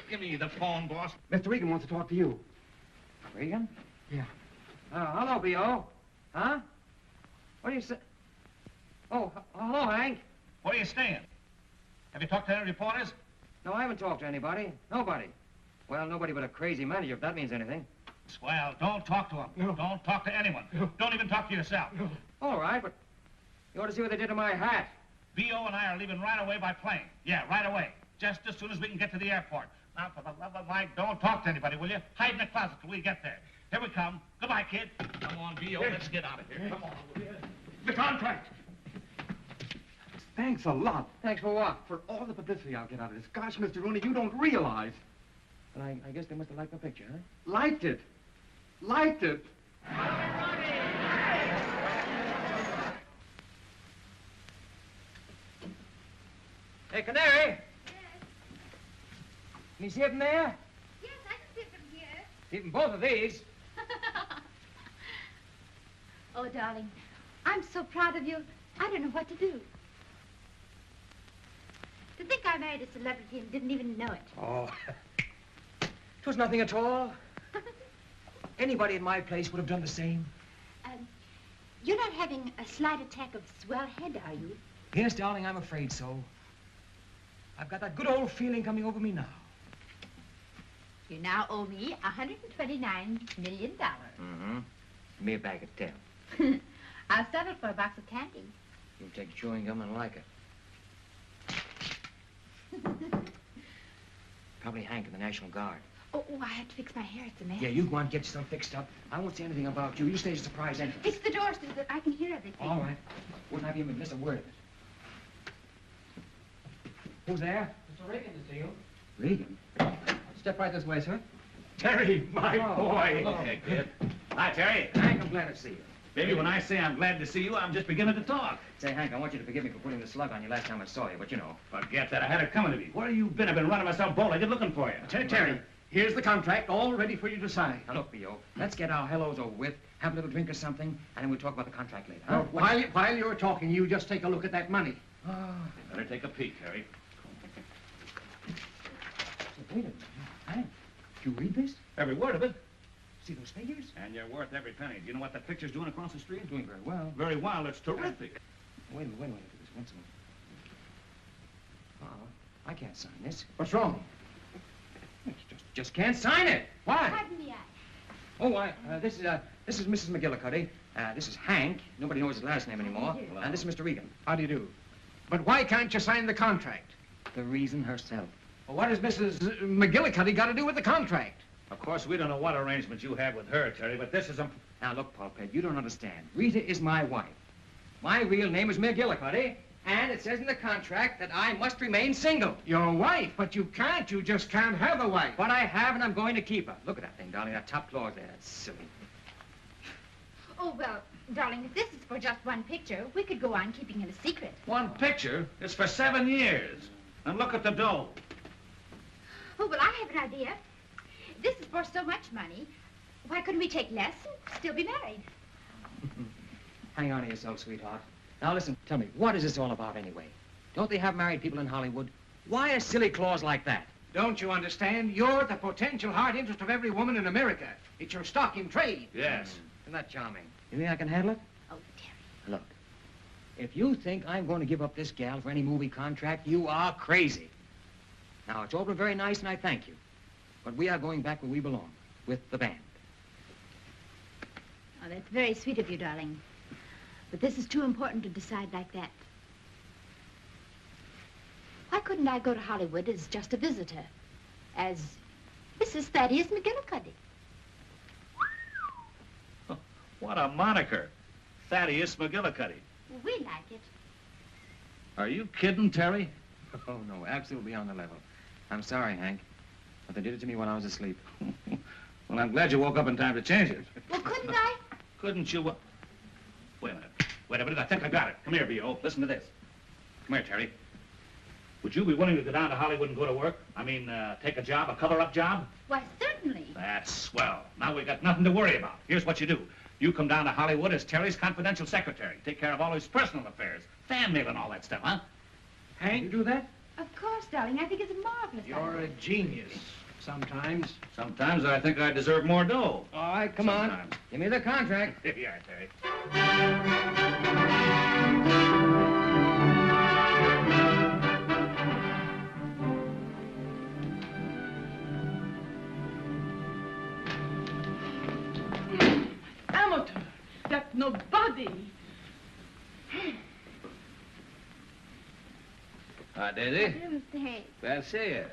S12: Give me the phone, boss.
S13: Mr. Regan wants to talk to you.
S6: Regan?
S13: Yeah.
S6: Hello, B.O. Huh? What do you say? Oh, hello, Hank.
S12: Where are you staying? Have you talked to any reporters?
S6: No, I haven't talked to anybody. Nobody. Well, nobody but a crazy manager, if that means anything.
S12: Well, don't talk to him. No. Don't talk to anyone. No. Don't even talk to yourself. No.
S6: All right, but you ought to see what they did to my hat.
S12: B.O. and I are leaving right away by plane. Yeah, right away. Just as soon as we can get to the airport. Now, for the love of Mike, don't talk to anybody, will you? Hide in the closet till we get there. Here we come. Goodbye, kid. Come on, B.O. Let's get out of here. Come on. The contract.
S17: Thanks a lot.
S6: Thanks for what?
S17: For all the publicity I'll get out of this. Gosh, Mr. Rooney, you don't realize.
S6: Well, I guess they must have liked my picture, huh?
S17: Liked it. Liked it.
S6: Hey, Canary. Yes. Can you see it from there?
S19: Yes, I can see it from here.
S6: See from both of these.
S19: Oh, darling, I'm so proud of you. I don't know what to do. To think I married a celebrity and didn't even know it.
S6: Oh. It was nothing at all. Anybody in my place would have done the same.
S19: You're not having a slight attack of swell head, are you?
S6: Yes, darling, I'm afraid so. I've got that good old feeling coming over me now.
S19: You now owe me $129 million.
S6: Mm-hmm. Give me a bag of 10.
S19: I'll settle for a box of candy.
S6: You'll take chewing gum and like it. Probably Hank in the National Guard.
S19: Oh, I have to fix my hair. It's a mess.
S6: Yeah, you go on, get yourself fixed up. I won't say anything about you. You stay as a surprise entrance.
S19: Fix the door so that I can hear everything.
S6: All right. Wouldn't have even miss a word of it. Who's there?
S11: Mr. Regan to see you.
S6: Regan?
S11: Step right this way, sir.
S12: Terry, my boy.
S6: Okay,
S12: kid. Hi, Terry.
S6: Hank, I'm glad to see you.
S12: Baby, when I say I'm glad to see you, I'm just beginning to talk.
S6: Say, Hank, I want you to forgive me for putting the slug on you last time I saw you, but you know.
S12: Forget that. I had it coming to me. Where have you been? I've been running myself bow-legged looking for you.
S17: Terry, here's the contract, all ready for you to sign.
S6: Now, look, B.O., let's get our hellos over with, have a little drink or something, and then we'll talk about the contract later, huh?
S17: While you're talking, you just take a look at that money.
S12: Oh. Better take a peek, Terry.
S6: Wait a minute. Hank, did you read this?
S12: Every word of it.
S6: See those figures?
S12: And you're worth every penny. Do you know what that picture's doing across the street?
S6: Doing very well.
S12: Very well. It's terrific.
S6: Wait a minute. Look at this. Once more. I can't sign this.
S17: What's wrong?
S6: Just can't sign it. Why?
S19: Pardon me,
S6: This is Mrs. McGillicuddy. This is Hank. Nobody knows his last name anymore. And this is Mr. Regan.
S17: How do you do? But why can't you sign the contract?
S6: The reason herself.
S17: Well, what has Mrs. McGillicuddy got to do with the contract?
S12: Of course, we don't know what arrangement you have with her, Terry, but this is a...
S6: Now, look, Pulphead, you don't understand. Rita is my wife. My real name is McGillicuddy, and it says in the contract that I must remain single.
S17: Your wife, but you can't. You just can't have a wife.
S6: But I have, and I'm going to keep her. Look at that thing, darling, that top clause there. That's silly.
S19: Oh, well, darling, if this is for just one picture, we could go on keeping it a secret.
S12: One picture? It's for 7 years. And look at the dough.
S19: Oh, well, I have an idea. This is for so much money. Why couldn't we take less and still be married?
S6: Hang on to yourself, sweetheart. Now, listen, tell me, what is this all about anyway? Don't they have married people in Hollywood? Why a silly clause like that?
S17: Don't you understand? You're the potential heart interest of every woman in America. It's your stock in trade.
S12: Yes.
S6: Isn't that charming? You think I can handle it?
S19: Oh, Terry.
S6: Look, if you think I'm going to give up this gal for any movie contract, you are crazy. Now, it's all been very nice, and I thank you. But we are going back where we belong, with the band.
S19: Oh, that's very sweet of you, darling. But this is too important to decide like that. Why couldn't I go to Hollywood as just a visitor? As Mrs. Thaddeus McGillicuddy?
S12: What a moniker. Thaddeus McGillicuddy.
S19: Well, we like it.
S12: Are you kidding, Terry?
S6: Oh, no, absolutely on the level. I'm sorry, Hank, but they did it to me while I was asleep.
S12: Well, I'm glad you woke up in time to change it.
S19: Well, couldn't I?
S12: Couldn't you? Wait a minute. Wait a minute. I think I got it. Come here, B.O. Listen to this. Come here, Terry. Would you be willing to go down to Hollywood and go to work? I mean, take a job, a cover-up job?
S19: Why, certainly.
S12: That's swell. Now we've got nothing to worry about. Here's what you do. You come down to Hollywood as Terry's confidential secretary. Take care of all his personal affairs. Fan mail and all that stuff, huh?
S17: Hank? You do that?
S19: Of course, darling. I think it's a marvelous
S17: You're a genius. Sometimes.
S12: Sometimes I think I deserve more dough.
S6: All right, come on. Give me the contract.
S12: Here you are, Terry.
S7: nobody.
S20: Hi, Daisy.
S19: Hey.
S20: Glad to see you.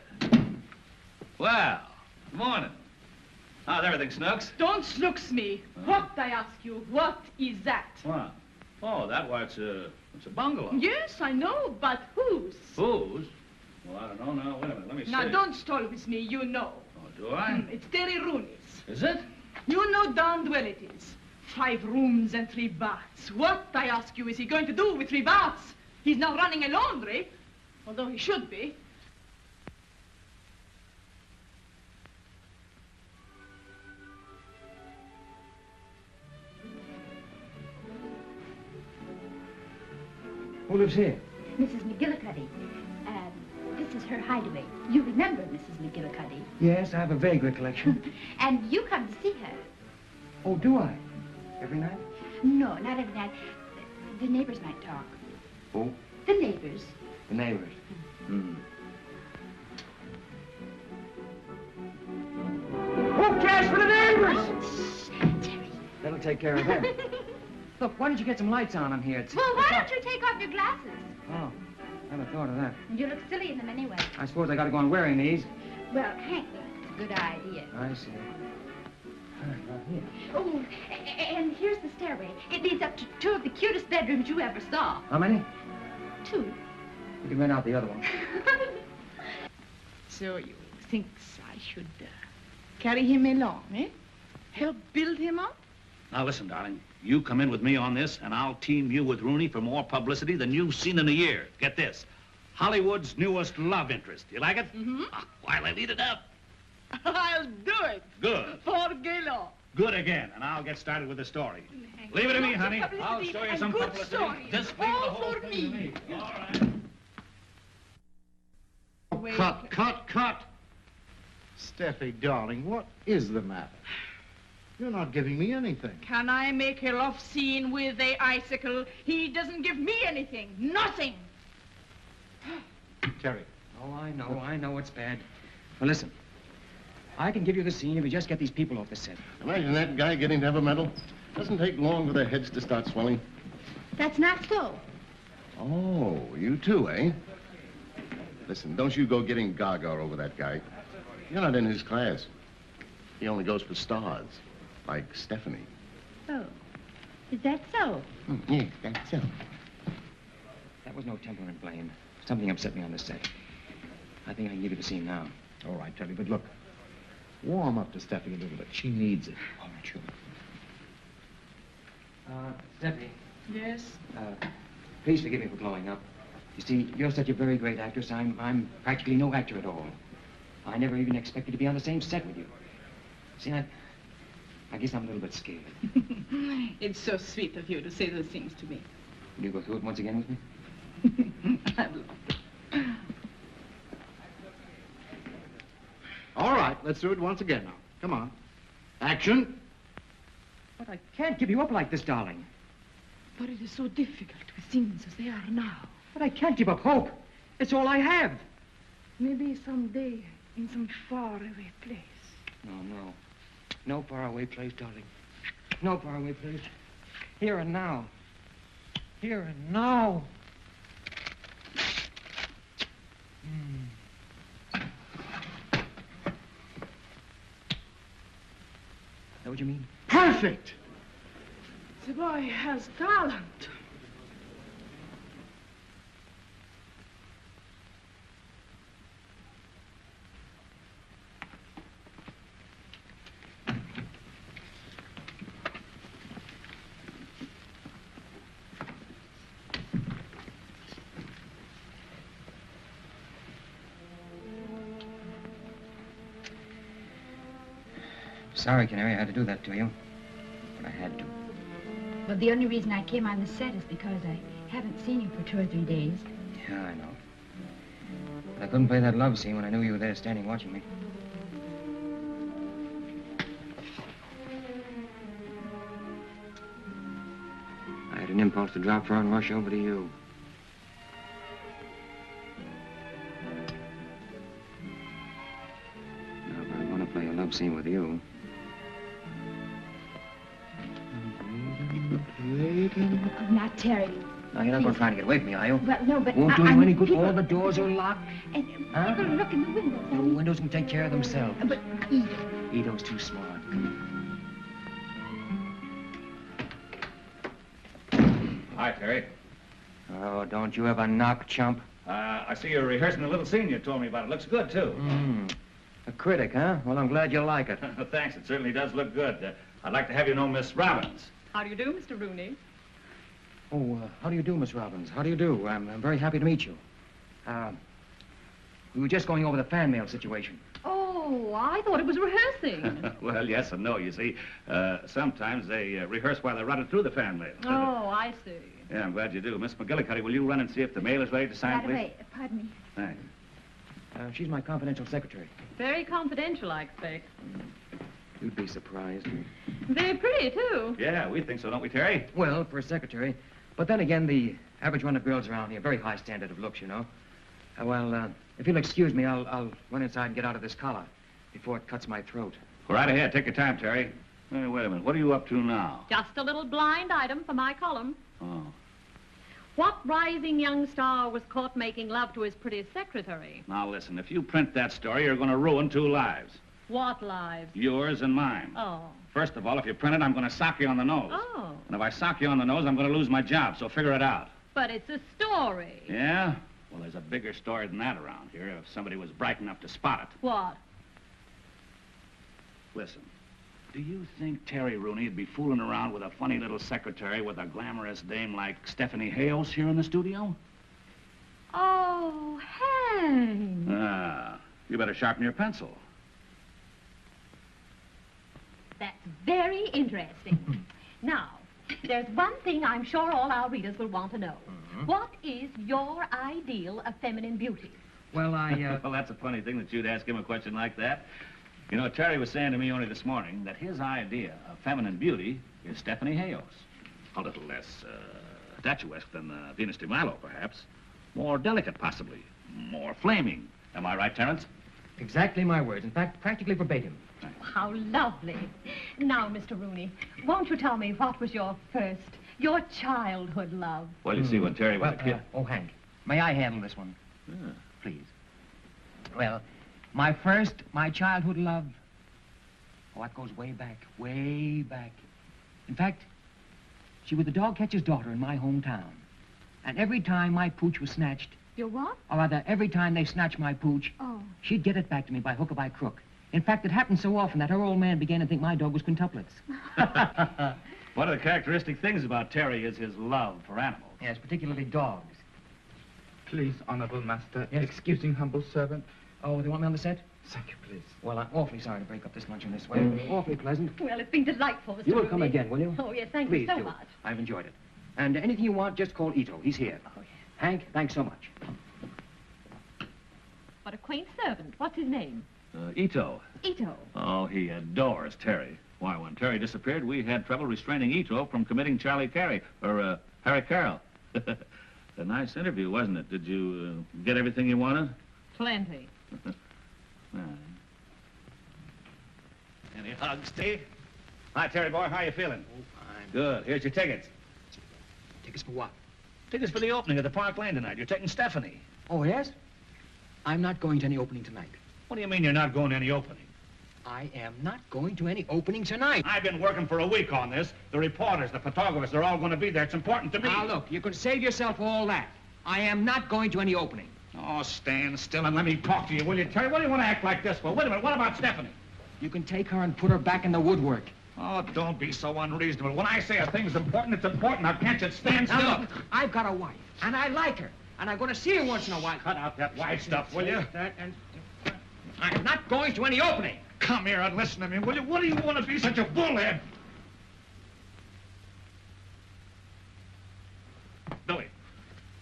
S20: Well, good morning. How's everything, Snooks?
S7: Don't snooks me. What, I ask you, what is that?
S20: What? Oh, it's a bungalow.
S7: Yes, I know, but whose?
S20: Whose? Well, I don't know now. Wait a minute, let me see.
S7: Now, don't stall with me, you know.
S20: Oh, do I?
S7: It's Terry Rooney's.
S20: Is it?
S7: You know darned well it is. 5 rooms and 3 baths. What, I ask you, is he going to do with 3 baths? He's now running a laundry, although he should be.
S6: Who lives here?
S19: Mrs. McGillicuddy. This is her hideaway. You remember Mrs. McGillicuddy.
S6: Yes, I have a vague recollection.
S19: And you come to see her.
S6: Oh, do I? Every night?
S19: No, not every night. The neighbors might talk.
S6: Who?
S19: The neighbors.
S6: The neighbors. Hmm. Who cares for the neighbors?
S19: Terry.
S6: That'll take care of them. Look, why don't you get some lights on in here?
S19: Well, why don't you take off your glasses?
S6: Oh, I never thought of that.
S19: You look silly in them anyway.
S6: I suppose I gotta go on wearing these.
S19: Well, Hank, it's a good idea.
S6: I see.
S19: Oh, and here's the stairway. It leads up to 2 of the cutest bedrooms you ever saw.
S6: How many?
S19: 2.
S6: You can rent out the other one.
S7: So you think I should carry him along, eh? Help build him up?
S12: Now, listen, darling. You come in with me on this, and I'll team you with Rooney for more publicity than you've seen in a year. Get this. Hollywood's newest love interest. You like it?
S7: Mm-hmm.
S12: While I lead it up.
S7: I'll do it.
S12: Good.
S7: For Gaylord.
S12: Good again, and I'll get started with the story. Leave it to me, honey. I'll show you some publicity. Just leave the whole thing to me. All right.
S8: Cut. Steffi, darling, what is the matter? You're not giving me anything.
S7: Can I make a love scene with a icicle? He doesn't give me anything. Nothing.
S8: Terry.
S6: Oh, I know it's bad. Well, listen. I can give you the scene if you just get these people off the set.
S21: Imagine that guy getting to have a medal. Doesn't take long for their heads to start swelling.
S19: That's not so.
S21: Oh, you too, eh? Listen, don't you go getting gaga over that guy. You're not in his class. He only goes for stars, like Stephanie.
S19: Oh, is that so?
S21: Yes, that's so.
S6: That was no temperament blame. Something upset me on the set. I think I can give you the scene now.
S8: All right, Terry, but look. Warm up to Steffi a little bit. She needs it.
S6: All right, sure. Steffi.
S7: Yes?
S6: Please forgive me for blowing up. You see, you're such a very great actress. I'm practically no actor at all. I never even expected to be on the same set with you. See, I guess I'm a little bit scared.
S7: It's so sweet of you to say those things to me.
S6: Will you go through it once again with me?
S7: I'd love to.
S8: All right, let's do it once again now. Come on. Action.
S6: But I can't give you up like this, darling.
S7: But it is so difficult with things as they are now.
S6: But I can't give up hope. It's all I have.
S7: Maybe someday in some faraway place.
S6: No. No faraway place, darling. No faraway place. Here and now. Here and now. Is that what you mean?
S8: Perfect!
S7: The boy has talent.
S6: Sorry, Canary, I had to do that to you. But I had to.
S19: Well, the only reason I came on the set is because I haven't seen you for 2 or 3 days.
S6: Yeah, I know. But I couldn't play that love scene when I knew you were there standing watching me. I had an impulse to drop her and rush over to you. Now, if I want to play a love scene with you... Regan.
S19: Oh, not Terry.
S6: No, you're not going to try to get away from me, are you?
S19: Well, no, but
S6: Won't do
S19: I
S6: you any
S19: mean,
S6: good.
S19: people-
S6: All the doors are locked.
S19: And
S6: Huh?
S19: people look in the windows.
S6: The windows can take care of themselves.
S19: But Ito.
S6: Ito's too smart.
S20: Hi, Terry.
S6: Oh, don't you ever knock, chump.
S20: I see you're rehearsing a little scene you told me about. It looks good, too.
S6: A critic, huh? Well, I'm glad you like it.
S20: Thanks. It certainly does look good. I'd like to have you know Miss Robbins.
S7: How do you do, Mr. Rooney?
S6: Oh, how do you do, Miss Robbins? How do you do? I'm very happy to meet you. We were just going over the fan mail situation.
S7: Oh, I thought it was rehearsing.
S20: Well, yes and no, you see. Sometimes they rehearse while they're running through the fan mail.
S7: Oh, I see.
S20: Yeah, I'm glad you do. Miss McGillicuddy, will you run and see if the mail is ready to sign,
S19: By the
S20: please?
S19: way, pardon me.
S20: Thanks.
S6: She's my confidential secretary.
S7: Very confidential, I expect.
S6: You'd be surprised.
S7: Very pretty, too.
S20: Yeah, we think so, don't we, Terry?
S6: Well, for a secretary. But then again, the average run of girls around here, very high standard of looks, you know. If you'll excuse me, I'll run inside and get out of this collar before it cuts my throat.
S20: Go right ahead. Take your time, Terry. Hey, wait a minute. What are you up to now?
S7: Just a little blind item for my column.
S20: Oh.
S7: What rising young star was caught making love to his pretty secretary?
S20: Now, listen. If you print that story, you're going to ruin 2 lives.
S7: What lives?
S20: Yours and mine.
S7: Oh.
S20: First of all, if you print it, I'm going to sock you on the nose.
S7: Oh.
S20: And if I sock you on the nose, I'm going to lose my job, so figure it out.
S7: But it's a story.
S20: Yeah? Well, there's a bigger story than that around here, if somebody was bright enough to spot it.
S7: What?
S20: Listen, do you think Terry Rooney would be fooling around with a funny little secretary with a glamorous dame like Stephanie Hales here in the studio?
S7: Oh, Hank.
S20: You better sharpen your pencil.
S7: That's very interesting. Now, there's one thing I'm sure all our readers will want to know. What is your ideal of feminine beauty?
S6: Well,
S20: Well, that's a funny thing that you'd ask him a question like that. You know, Terry was saying to me only this morning that his idea of feminine beauty is Stephanie Hales. A little less statuesque than Venus de Milo, perhaps. More delicate, possibly. More flaming. Am I right, Terence?
S6: Exactly my words. In fact, practically verbatim.
S7: How lovely. Now, Mr. Rooney, won't you tell me what was your childhood love?
S20: Well, you see, when Terry was a kid...
S6: Oh, Hank, may I handle this one?
S20: Yeah.
S6: Please. Well, my childhood love, that goes way back, way back. In fact, she was the dog catcher's daughter in my hometown. And every time my pooch was snatched...
S7: Your what?
S6: Or rather, every time they snatched my pooch, she'd get it back to me by hook or by crook. In fact, it happened so often that her old man began to think my dog was quintuplets.
S20: One of the characteristic things about Terry is his love for animals.
S6: Yes, particularly dogs.
S15: Please, honorable master,
S6: Yes?
S15: excusing humble servant.
S6: Oh, they want me on the set?
S15: Thank you, please.
S6: Well, I'm awfully sorry to break up this luncheon this way. Awfully pleasant.
S7: Well, it's been delightful, Mr.
S6: You will
S7: Rooney.
S6: come again, will you?
S7: Oh, yes, thank
S6: Please
S7: you so
S6: do.
S7: much.
S6: I've enjoyed it. And anything you want, just call Ito. He's here.
S7: Oh, yes.
S6: Hank, thanks so much.
S7: What a quaint servant. What's his name?
S20: Ito.
S7: Ito.
S20: Oh, he adores Terry. Why, when Terry disappeared, we had trouble restraining Ito from committing Harry Carroll. A nice interview, wasn't it? Did you get everything you wanted?
S7: Plenty.
S20: Any hugs, Steve? Hi, Terry boy. How you feeling?
S6: Oh, fine.
S20: Good. Here's your tickets.
S6: Tickets for what?
S20: Tickets for the opening of the Park Lane tonight. You're taking Stephanie.
S6: Oh, yes? I'm not going to any opening tonight.
S20: What do you mean you're not going to any opening?
S6: I am not going to any opening tonight.
S20: I've been working for a week on this. The reporters, the photographers, they're all going to be there. It's important to me.
S6: Now, look, you can save yourself all that. I am not going to any opening.
S20: Oh, stand still and let me talk to you, will you, Terry? What do you want to act like this for? Wait a minute. What about Stephanie?
S6: You can take her and put her back in the woodwork.
S20: Oh, don't be so unreasonable. When I say a thing's important, it's important. Now, can't you stand still?
S6: Now, look, I've got a wife, and I like her, and I'm going to see her once in a while.
S20: Cut out that wife stuff, will you?
S6: I'm not going to any opening.
S20: Come here and listen to me, will you? What do you want to be such a bullhead? Billy,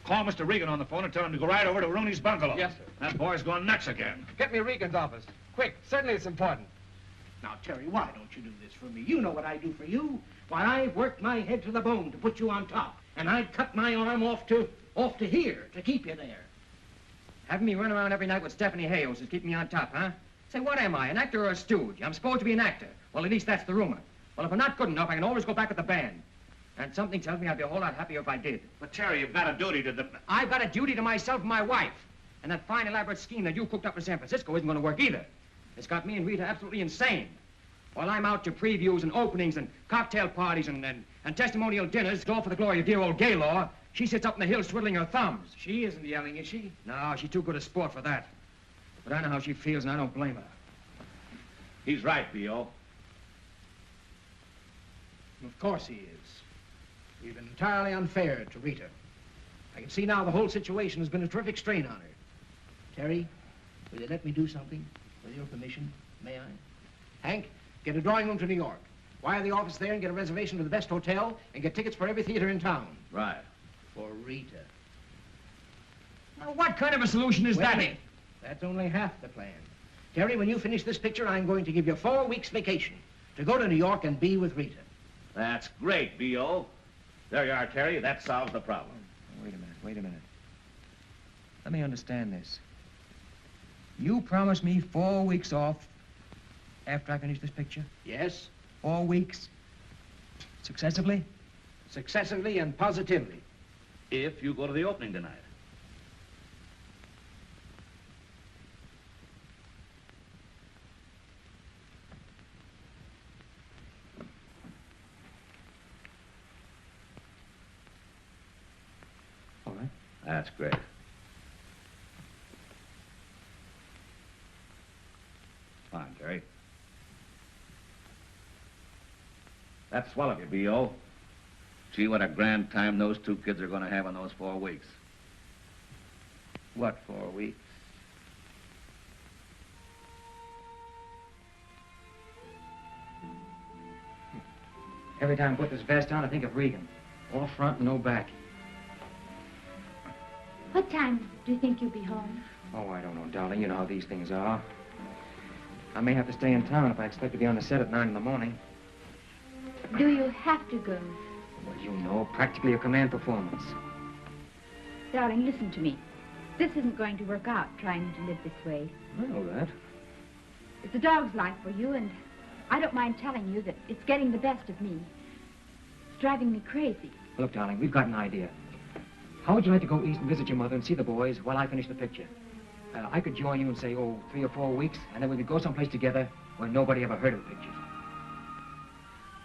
S20: call Mr. Regan on the phone and tell him to go right over to Rooney's bungalow.
S15: Yes, sir.
S20: That boy's going nuts again.
S15: Get me Regan's office. Quick, certainly it's important.
S11: Now, Terry, why don't you do this for me? You know what I do for you. Why, I've worked my head to the bone to put you on top. And I'd cut my arm off to here to keep you there.
S6: Having me run around every night with Stephanie Hales is keeping me on top, huh? Say, what am I, an actor or a stooge? I'm supposed to be an actor. Well, at least that's the rumor. Well, if I'm not good enough, I can always go back with the band. And something tells me I'd be a whole lot happier if I did.
S12: But, Terry, you've got a duty to the...
S6: I've got a duty to myself and my wife. And that fine, elaborate scheme that you cooked up in San Francisco isn't going to work either. It's got me and Rita absolutely insane. While I'm out to previews and openings and cocktail parties and testimonial dinners, all for the glory of dear old Gaylord, she sits up in the hills twiddling her thumbs.
S11: She isn't yelling, is she?
S6: No, she's too good a sport for that. But I know how she feels, and I don't blame her.
S12: He's right, B.O.
S11: Of course he is. We've been entirely unfair to Rita. I can see now the whole situation has been a terrific strain on her. Terry, will you let me do something? With your permission, may I? Hank, get a drawing room to New York. Wire the office there and get a reservation to the best hotel and get tickets for every theater in town.
S12: Right.
S11: For Rita.
S6: Now, what kind of a solution is
S11: Wait a
S6: that?
S11: minute. That's only half the plan. Terry, when you finish this picture, I'm going to give you 4 weeks vacation to go to New York and be with Rita.
S12: That's great, B.O. There you are, Terry. That solves the problem.
S6: Wait a minute. Let me understand this. You promised me 4 weeks off after I finish this picture?
S11: Yes.
S6: 4 weeks? Successively?
S11: Successively and positively.
S12: If you go to the opening tonight.
S6: All right.
S12: That's great. Fine, Terry. That's swell of you, B.O. Gee, what a grand time those two kids are going to have in those 4 weeks.
S11: What 4 weeks?
S6: Every time I put this vest on, I think of Regan. All front and no back.
S19: What time do you think you'll be home?
S6: Oh, I don't know, darling. You know how these things are. I may have to stay in town if I expect to be on the set at 9 in the morning.
S19: Do you have to go?
S6: Well, you know, practically a command performance.
S19: Darling, listen to me. This isn't going to work out, trying to live this way.
S6: I know that.
S19: It's a dog's life for you, and I don't mind telling you that it's getting the best of me. It's driving me crazy.
S6: Look, darling, we've got an idea. How would you like to go east and visit your mother and see the boys while I finish the picture? I could join you in, say, 3 or 4 weeks, and then we could go someplace together where nobody ever heard of the pictures.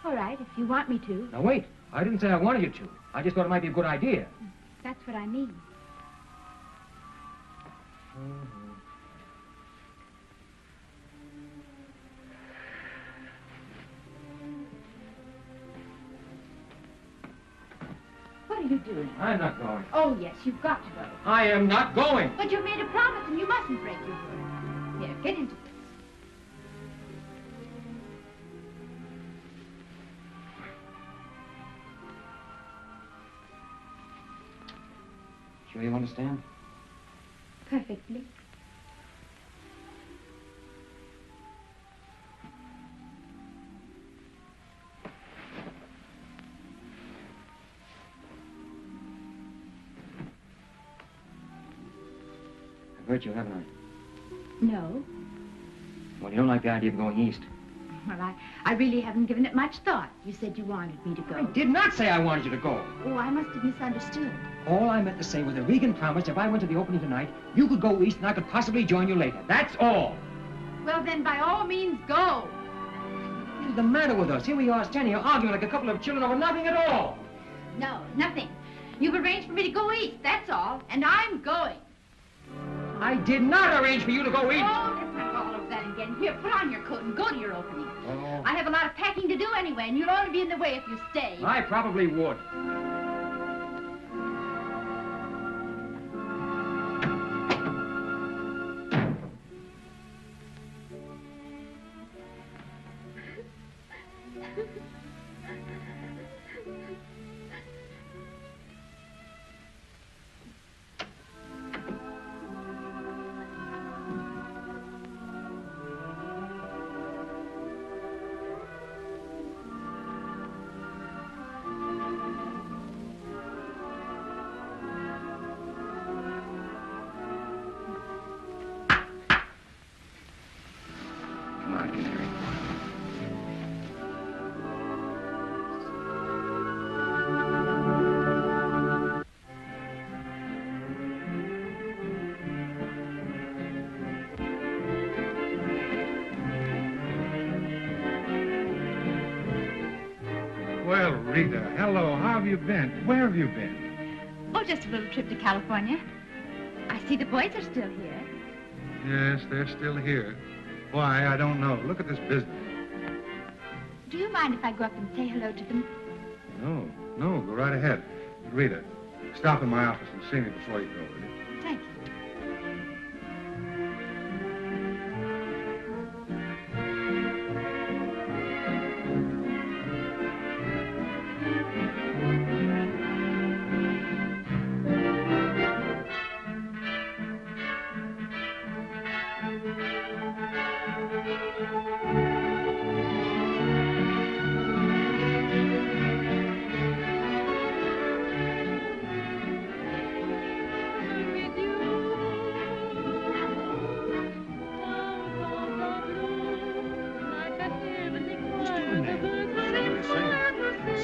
S19: All right, if you want me to.
S6: Now, wait. I didn't say I wanted you to. I just thought it might be a good idea.
S19: That's what I mean. What are you doing?
S6: I'm not going.
S19: Oh, yes, you've got to go.
S6: I am not going.
S19: But you made a promise, and you mustn't break your word. Here, get into this.
S6: Sure you understand?
S19: Perfectly.
S6: I've hurt you, haven't I?
S19: No.
S6: Well, you don't like the idea of going east.
S19: Well, I really haven't given it much thought. You said you wanted me to go.
S6: I did not say I wanted you to go.
S19: Oh, I must have misunderstood.
S6: All I meant to say was that Regan promised if I went to the opening tonight, you could go east and I could possibly join you later. That's all.
S19: Well, then, by all means, go.
S6: What's the matter with us? Here we are standing here arguing like a couple of children over nothing at all.
S19: No, nothing. You've arranged for me to go east, that's all. And I'm going.
S6: I did not arrange for you to go east.
S19: Oh, let's not go all over that again. Here, put on your coat and go to your opening.
S6: Oh.
S19: I have a lot of packing to do anyway, and you'll only be in the way if you stay.
S6: I probably would.
S15: Well, Rita, hello. How have you been? Where have you been?
S19: Oh, just a little trip to California. I see the boys are still here.
S15: Yes, they're still here. Why, I don't know. Look at this business.
S19: Do you mind if I go up and say hello to them?
S15: No, go right ahead. Rita, stop in my office and see me before you go, will you?
S19: Thank you.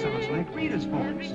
S15: Sounds like Rita's voice.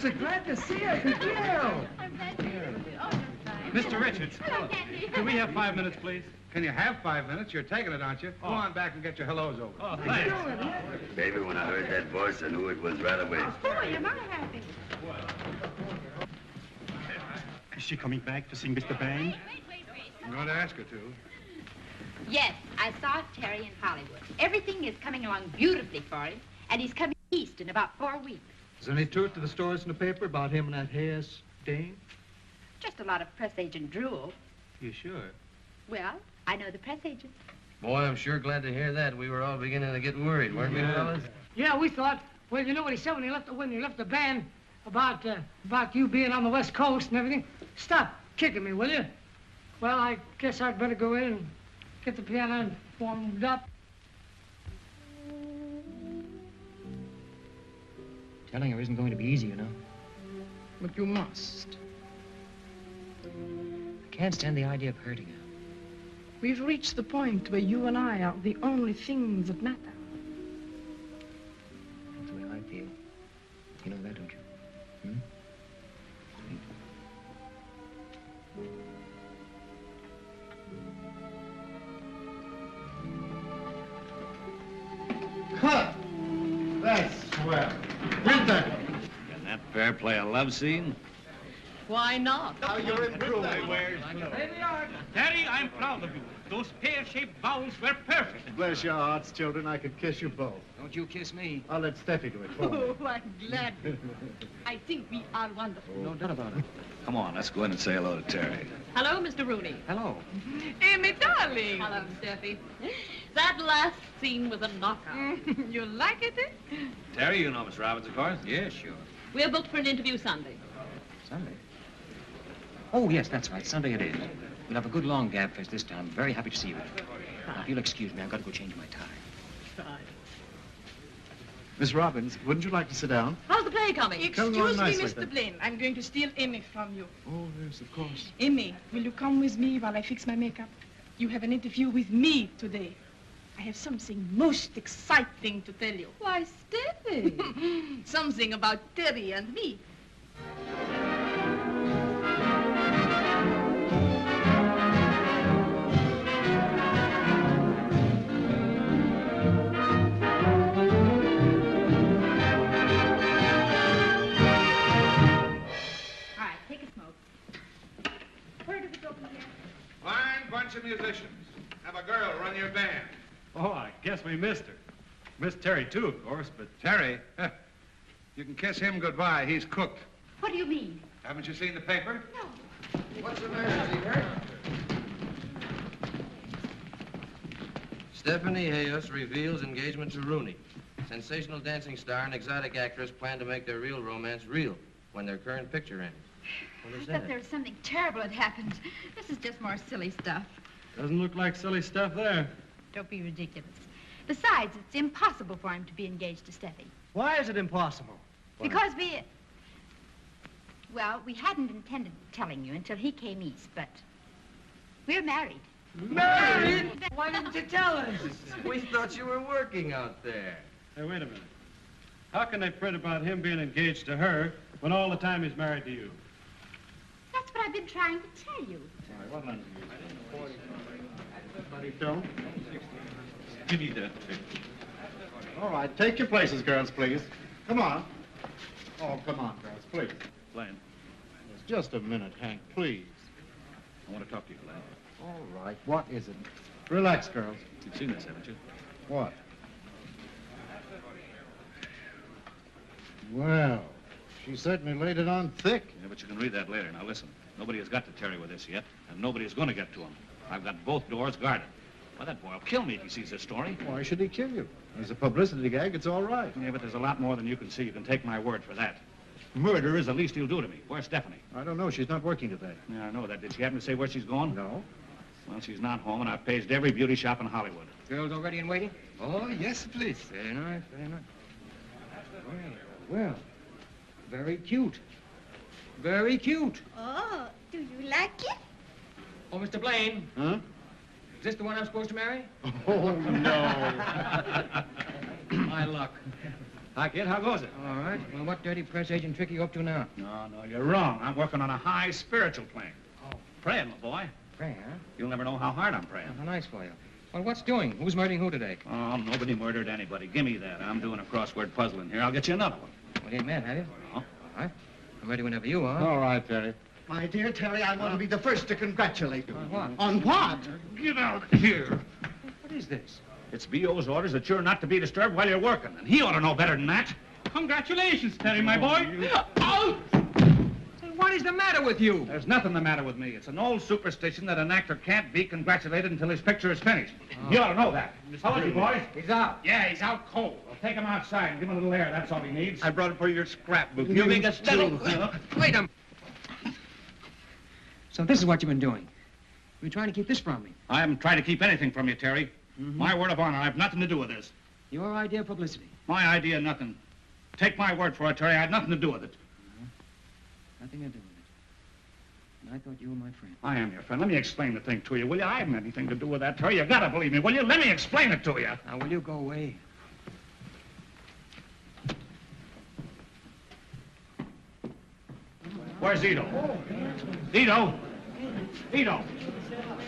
S11: So glad to see you. Good deal.
S5: Mr. Richards.
S19: Hello, Cagney.
S5: Can we have 5 minutes, please?
S15: Can you have 5 minutes? You're taking it, aren't you? Go on back and get your hellos over.
S5: Oh, thanks.
S2: Baby, when I heard that voice, I knew it was right away.
S19: Boy, am I happy.
S12: Is she coming back to sing Mr. Bang?
S15: I'm going to ask her to.
S19: Yes, I saw Terry in Hollywood. Everything is coming along beautifully for him, and he's coming east in about 4 weeks.
S11: Is there any truth to the stories in the paper about him and that Hayes dame?
S19: Just a lot of press agent drool.
S11: You sure?
S19: Well, I know the press agent.
S1: Boy, I'm sure glad to hear that. We were all beginning to get worried, weren't we, fellas?
S22: Yeah, we thought. Well, you know what he said when he left the band about you being on the West Coast and everything. Stop kicking me, will you? Well, I guess I'd better go in and get the piano and warmed up.
S6: Telling her isn't going to be easy, you know.
S22: But you must.
S6: I can't stand the idea of hurting her.
S22: We've reached the point where you and I are the only things that matter.
S6: That's the way I feel. You know that, don't you? Hmm?
S8: Cut! That's swell. Print that.
S20: Can that pair play a love scene?
S22: Why not?
S8: Now you're improving.
S12: Daddy, I'm proud of you. Those pear-shaped vowels were perfect.
S8: Bless your hearts, children. I could kiss you both.
S6: Don't you kiss me.
S8: I'll let Steffi do it for me.
S22: Oh, I'm glad. I think we are wonderful.
S6: No doubt about it.
S20: Come on, let's go in and say hello to Terry.
S22: Hello, Mr. Rooney.
S6: Hello.
S22: Amy, darling. Hello, Steffi. That last scene was a knockout. You like it, eh?
S20: Terry, you know Miss Robbins, of course?
S6: Yeah, sure.
S22: We're booked for an interview Sunday.
S6: Sunday? Oh, yes, that's right. Sunday it is. We'll have a good long gab fest this time. I'm very happy to see you. Now, if you'll excuse me, I've got to go change my tie.
S8: Miss Robbins, wouldn't you like to sit down?
S22: How's the play coming?
S8: Come along
S22: Excuse me,
S8: nicely,
S22: Mr.
S8: then.
S22: Blaine. I'm going to steal Amy from you.
S8: Oh, yes, of course.
S22: Amy, will you come with me while I fix my makeup? You have an interview with me today. I have something most exciting to tell you. Why, Steffi? Something about Terry and me.
S15: Fine bunch of musicians. Have a girl run your band.
S5: Oh, I guess we missed her. Missed Terry, too, of course, but...
S15: Terry? You can kiss him goodbye. He's cooked.
S19: What do you mean?
S15: Haven't you seen the paper?
S19: No.
S8: What's the matter? Is he hurt?
S1: Stephanie Hayos reveals engagement to Rooney. Sensational dancing star and exotic actress plan to make their real romance real when their current picture ends. What is
S19: I thought
S1: that?
S19: there was something terrible had happened. This is just more silly stuff.
S5: Doesn't look like silly stuff there.
S19: Don't be ridiculous. Besides, it's impossible for him to be engaged to Steffi.
S5: Why is it impossible?
S19: Because well, we hadn't intended telling you until he came east, but we're married.
S22: Married? Why didn't you tell us?
S1: We thought you were working out there.
S5: Hey, wait a minute. How can they print about him being engaged to her when all the time he's married to you?
S19: That's what I've been trying to tell you.
S5: What lens? Funny film? Give me that.
S8: All right, take your places, girls, please. Come on. Oh, come on, girls, please.
S20: Blaine,
S8: Just a minute, Hank, please.
S20: I want to talk to you, Blaine.
S8: All right, what is it? Relax, girls.
S20: You've seen this, haven't you?
S8: What? Well, she certainly laid it on thick.
S20: Yeah, but you can read that later. Now listen, nobody has got to Terry with this yet, and nobody is going to get to him. I've got both doors guarded. Well, that boy will kill me if he sees this story.
S8: Why should he kill you? As a publicity gag, it's all right.
S20: Yeah, but there's a lot more than you can see. You can take my word for that. Murder is the least he'll do to me. Where's Stephanie?
S8: I don't know. She's not working today.
S20: Yeah, I know that. Did she happen to say where she's going?
S8: No.
S20: Well, she's not home, and I've paged every beauty shop in Hollywood.
S6: Girls all ready and waiting?
S13: Oh, yes, please.
S6: Very nice, very nice. Well, very cute. Very cute.
S19: Oh, do you like it?
S6: Oh, Mr. Blaine.
S8: Huh?
S6: Is this the one I'm supposed to marry?
S8: Oh, no.
S6: My luck.
S20: Hi, kid. How goes it?
S6: All right. Well, what dirty press agent trick are you up to now?
S20: No, you're wrong. I'm working on a high spiritual plane.
S6: Oh.
S20: Praying, my boy.
S6: Pray, huh?
S20: You'll never know how hard I'm praying.
S6: How nice for you. Well, what's doing? Who's murdering who today?
S20: Oh, nobody murdered anybody. Give me that. I'm doing a crossword puzzle in here. I'll get you another one.
S6: Well, you ain't mad, have you?
S20: No.
S6: All right. I'm ready whenever you are.
S8: All right, Terry.
S13: My dear Terry, I want to be the first to congratulate you.
S6: On what?
S13: On what?
S20: Get out of here.
S6: What is this?
S20: It's B.O.'s orders that you're not to be disturbed while you're working, and he ought to know better than that.
S14: Congratulations, Terry, my boy.
S6: Out! What is the matter with you?
S20: There's nothing the matter with me. It's an old superstition that an actor can't be congratulated until his picture is finished.
S6: Oh.
S20: You ought to know that. How is he, boys?
S6: He's out.
S20: Yeah, he's out cold. Well, take him outside and give him a little air. That's all he needs.
S14: I brought it for your scrapbook.
S6: You being a steady... Wait a minute. So this is what you've been doing. You're trying to keep this from me.
S20: I haven't tried to keep anything from you, Terry. My word of honor, I have nothing to do with this.
S6: Your idea of publicity.
S20: My idea, nothing. Take my word for it, Terry. I had nothing to do with it.
S6: Nothing to do with it. And I thought you were my friend.
S20: I am your friend. Let me explain the thing to you, will you? I haven't anything to do with that, Terry. You gotta believe me, will you? Let me explain it to you.
S6: Now, will you go away?
S20: Where's Ito? Ito? Ito?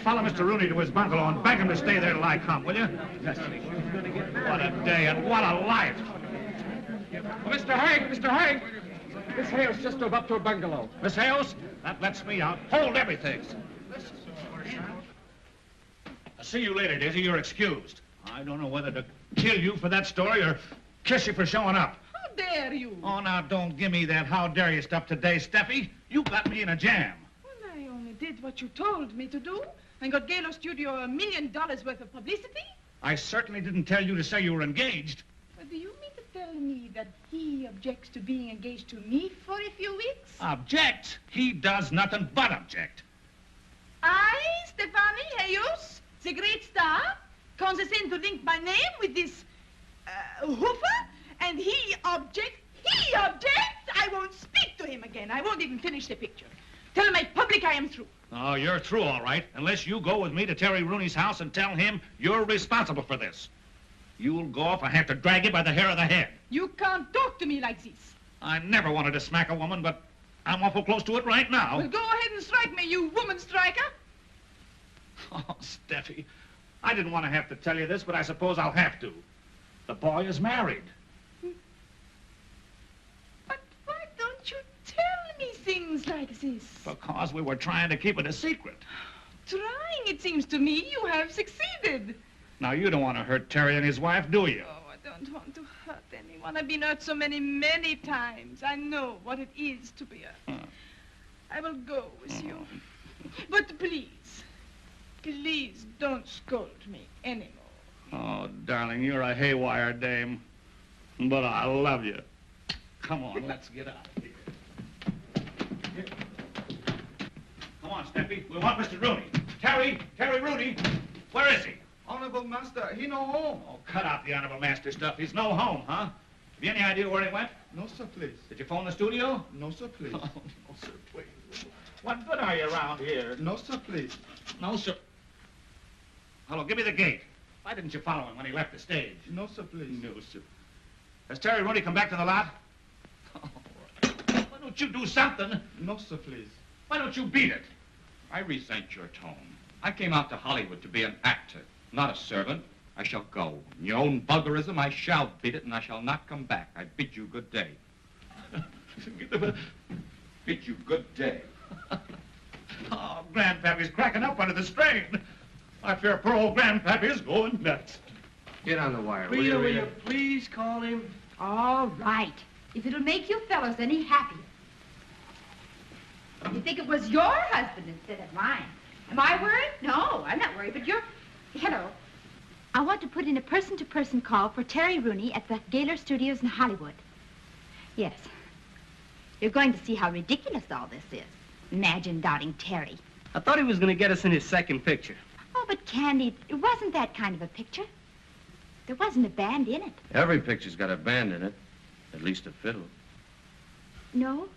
S20: Follow Mr. Rooney to his bungalow and beg him to stay there till I come, will you? What a day and what a life.
S6: Oh, Mr. Hank! Miss Hale's just drove up to her bungalow.
S20: Miss Hales, that lets me out. Hold everything. I'll see you later, Daisy. You're excused. I don't know whether to kill you for that story or kiss you for showing up.
S9: How dare you?
S20: Oh, now, don't give me that how dare you stuff today, Steffi. You got me in a jam.
S9: Well, I only did what you told me to do and got Galo Studio $1 million worth of publicity.
S20: I certainly didn't tell you to say you were engaged.
S9: But do you mean to tell me that he objects to being engaged to me for a few weeks?
S20: Object? He does nothing but object.
S9: I, Stefani Hayos, the great star, condescend to link my name with this Hoofer, and he objects. He objects! I won't speak to him again. I won't even finish the picture. Tell my public I am through.
S20: Oh, you're through, all right, unless you go with me to Terry Rooney's house and tell him you're responsible for this. You'll go if I have to drag you by the hair of the head.
S9: You can't talk to me like this.
S20: I never wanted to smack a woman, but I'm awful close to it right now.
S9: Well, go ahead and strike me, you woman striker.
S20: Oh, Steffi, I didn't want to have to tell you this, but I suppose I'll have to. The boy is married.
S9: But why don't you tell me things like this?
S20: Because we were trying to keep it a secret.
S9: Trying, it seems to me you have succeeded.
S20: Now, you don't want to hurt Terry and his wife, do you?
S9: Oh, I don't want to hurt anyone. I've been hurt so many times. I know what it is to be hurt. I will go with you. But please don't scold me anymore.
S20: Oh, darling, you're a haywire dame. But I love you. Come on, let's get out of here. Come on, Steffi. We want Mr. Rooney. Terry Rooney. Where is he?
S15: Honorable master, he no home.
S20: Oh, cut out the honorable master stuff. He's no home, huh? Have you any idea where he went?
S15: No, sir, please.
S20: Did you phone the studio?
S15: No, sir, please.
S20: Oh, no, sir, please. What good are you around here?
S15: No, sir, please.
S20: No, sir. Hello, give me the gate. Why didn't you follow him when he left the stage?
S15: No, sir, please.
S20: No, sir. Has Terry Rooney come back to the lot? Oh, why don't you do something?
S15: No, sir, please.
S20: Why don't you beat it?
S10: I resent your tone. I came out to Hollywood to be an actor, not a servant. I shall go. In your own vulgarism, I shall beat it, and I shall not come back. I bid you good day. Bid you good day.
S20: Oh, Grandpappy's cracking up under the strain. I fear poor old Grandpappy is going nuts.
S1: Get on the wire,
S22: Rita, will you please call him?
S19: All right. If it'll make you fellows any happier. You think it was your husband instead of mine. Am I worried? No, I'm not worried, but you're... Hello. I want to put in a person-to-person call for Terry Rooney at the Gaylor Studios in Hollywood. Yes. You're going to see how ridiculous all this is. Imagine doubting Terry.
S5: I thought he was going to get us in his second picture.
S19: Oh, but Candy, it wasn't that kind of a picture. There wasn't a band in it.
S1: Every picture's got a band in it. At least a fiddle.
S19: No?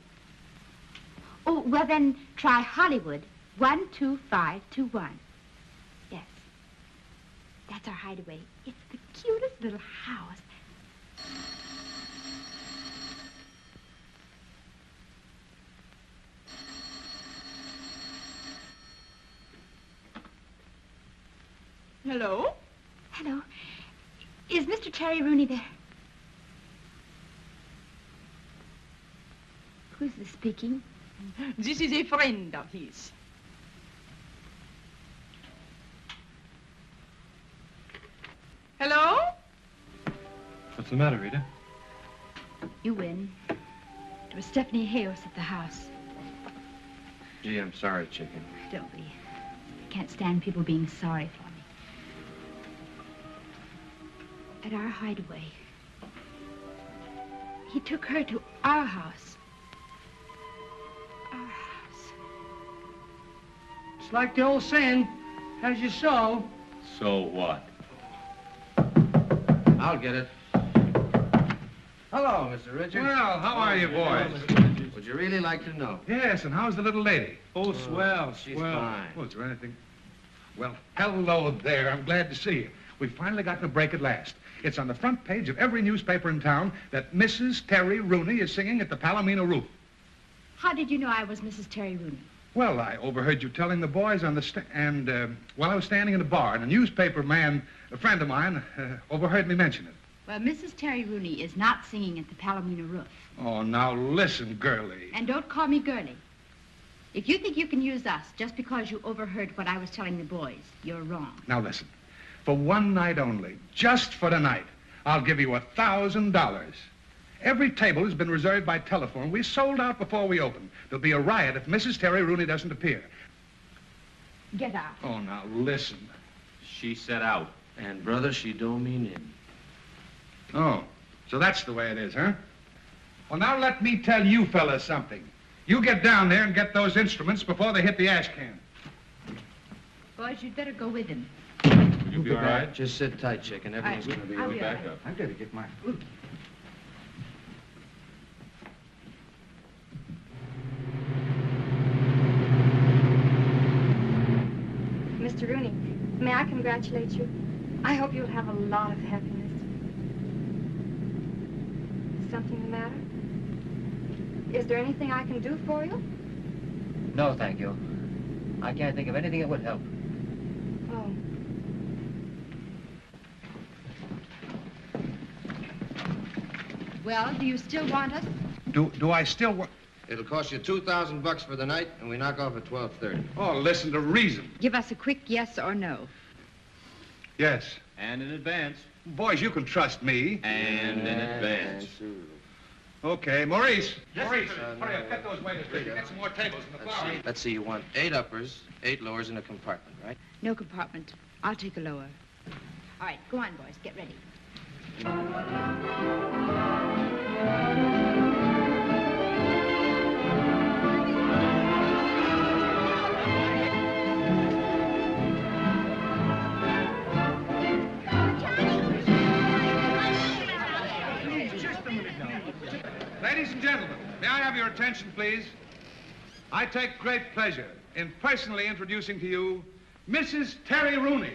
S19: Oh, well then, try Hollywood 12521. Yes. That's our hideaway. It's the cutest little house.
S9: Hello?
S19: Hello. Is Mr. Terry Rooney there? Who's this speaking?
S9: This is a friend of his. Hello?
S5: What's the matter, Rita?
S19: You win. It was Stephanie Hayos at the house.
S1: Gee, I'm sorry, chicken.
S19: Don't be. I can't stand people being sorry for me. At our hideaway. He took her to our house. Our house.
S22: It's like the old saying, as you sow.
S10: So what?
S1: I'll get it. Hello, Mr. Richards.
S18: Well, how are you, boys?
S1: Would you really like to know?
S18: Yes, and how's the little lady?
S5: Oh, swell.
S1: She's fine.
S18: Oh, is there anything? Well, hello there. I'm glad to see you. We finally gotten a break at last. It's on the front page of every newspaper in town that Mrs. Terry Rooney is singing at the Palomino Roof.
S19: How did you know I was Mrs. Terry Rooney?
S18: Well, I overheard you telling the boys on the while I was standing in the bar, and a newspaper man, a friend of mine, overheard me mention it.
S19: Well, Mrs. Terry Rooney is not singing at the Palomino Roof.
S18: Oh, now listen, girlie.
S19: And don't call me girlie. If you think you can use us just because you overheard what I was telling the boys, you're wrong.
S18: Now listen. For one night only, just for tonight, I'll give you $1,000. Every table has been reserved by telephone. We sold out before we opened. There'll be a riot if Mrs. Terry Rooney doesn't appear.
S19: Get out.
S18: Oh, now listen.
S10: She said out.
S1: And, brother, she don't mean in.
S18: Oh, so that's the way it is, huh? Well, now let me tell you fellas something. You get down there and get those instruments before they hit the ash can.
S19: Boys, you'd better go with him.
S1: You'll be all right. Just sit tight, chicken. Everything's going to be
S19: I'll
S1: right
S19: be
S1: back
S19: all right.
S1: up.
S13: I've got to get my flute.
S16: Mr. Rooney, may I congratulate you? I hope you'll have a lot of happiness. Is something the matter? Is there anything I can do for you?
S6: No, thank you. I can't think of anything that would help.
S16: Oh.
S19: Well, do you still want us?
S18: Do I still want...
S1: It'll cost you $2,000 for the night, and we knock off at 12:30.
S18: Oh, listen to reason.
S19: Give us a quick yes or no.
S18: Yes.
S10: And in advance.
S18: Boys, you can trust me.
S10: And in advance.
S18: Okay, Maurice.
S1: Yes,
S18: Maurice,
S1: sir.
S18: hurry up. Get those waiters ready. Get some more tables in the bar.
S1: Let's see, you want 8 uppers, 8 lowers in a compartment, right?
S19: No compartment. I'll take a lower. All right, go on, boys. Get ready.
S18: Ladies and gentlemen, may I have your attention, please? I take great pleasure in personally introducing to you Mrs. Terry Rooney.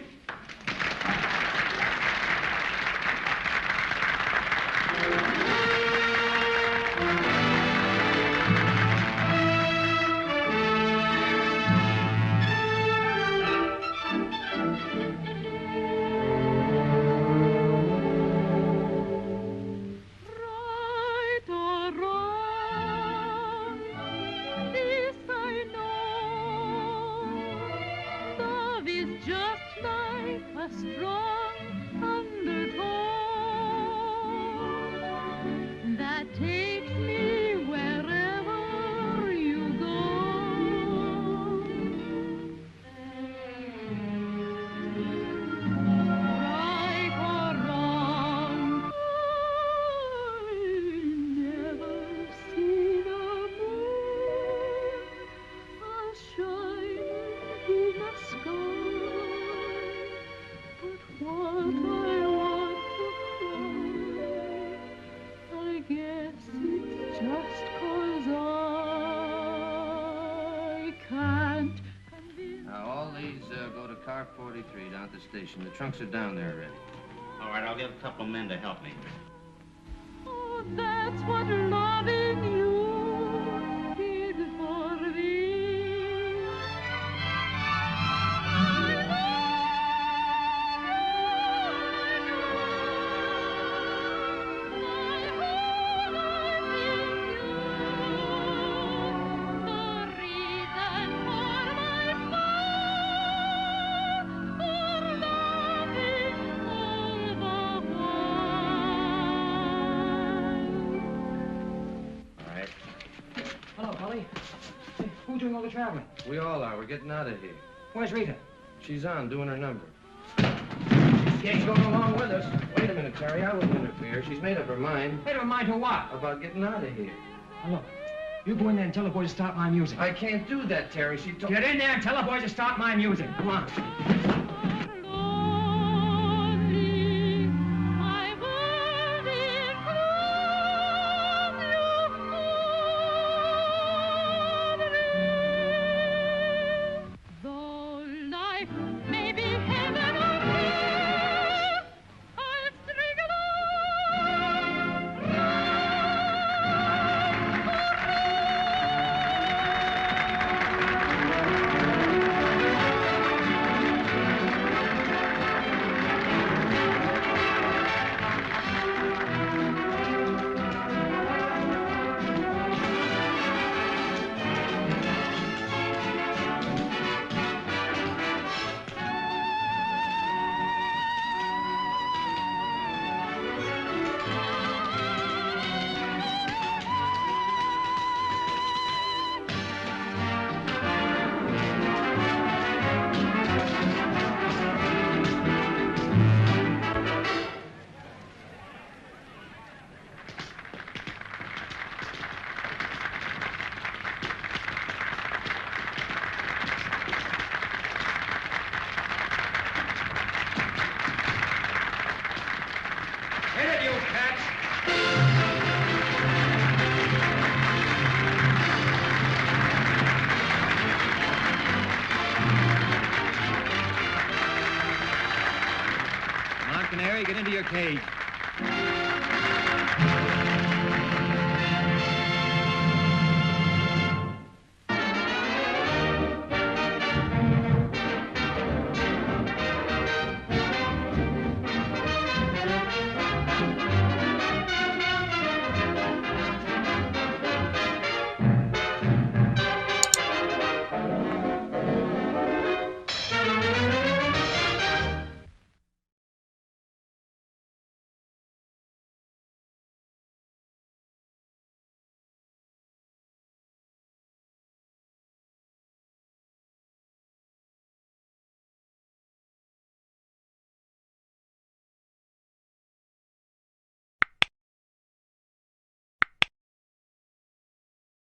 S1: Car 43 down at the station. The trunks are down there already.
S3: All right, I'll get a couple of men to help me.
S4: Oh, that's what loving you did for me.
S6: Who's doing all the traveling?
S1: We all are. We're getting out of here.
S6: Where's Rita?
S1: She's on, doing her number.
S6: She's going along with us.
S1: Wait a minute, Terry. I wouldn't interfere. She's made up her mind.
S6: Made up her mind to what?
S1: About getting out of here.
S6: Now, look, you go in there and tell the boys to stop my music.
S1: I can't do that, Terry. She told...
S6: Get in there and tell the boys to stop my music. Come on. Canary, get into your cage.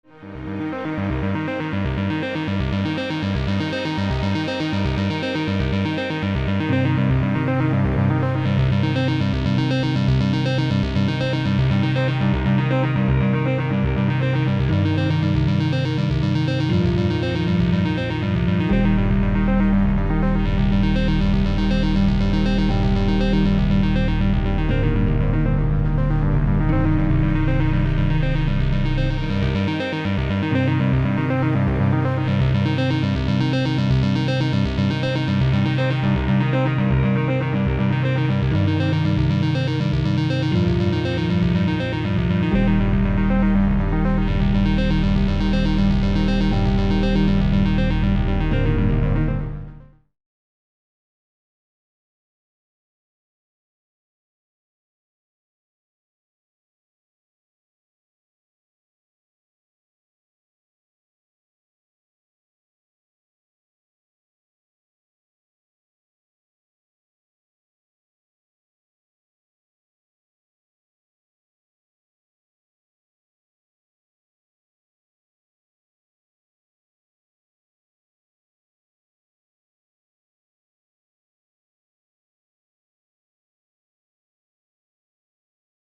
S4: you.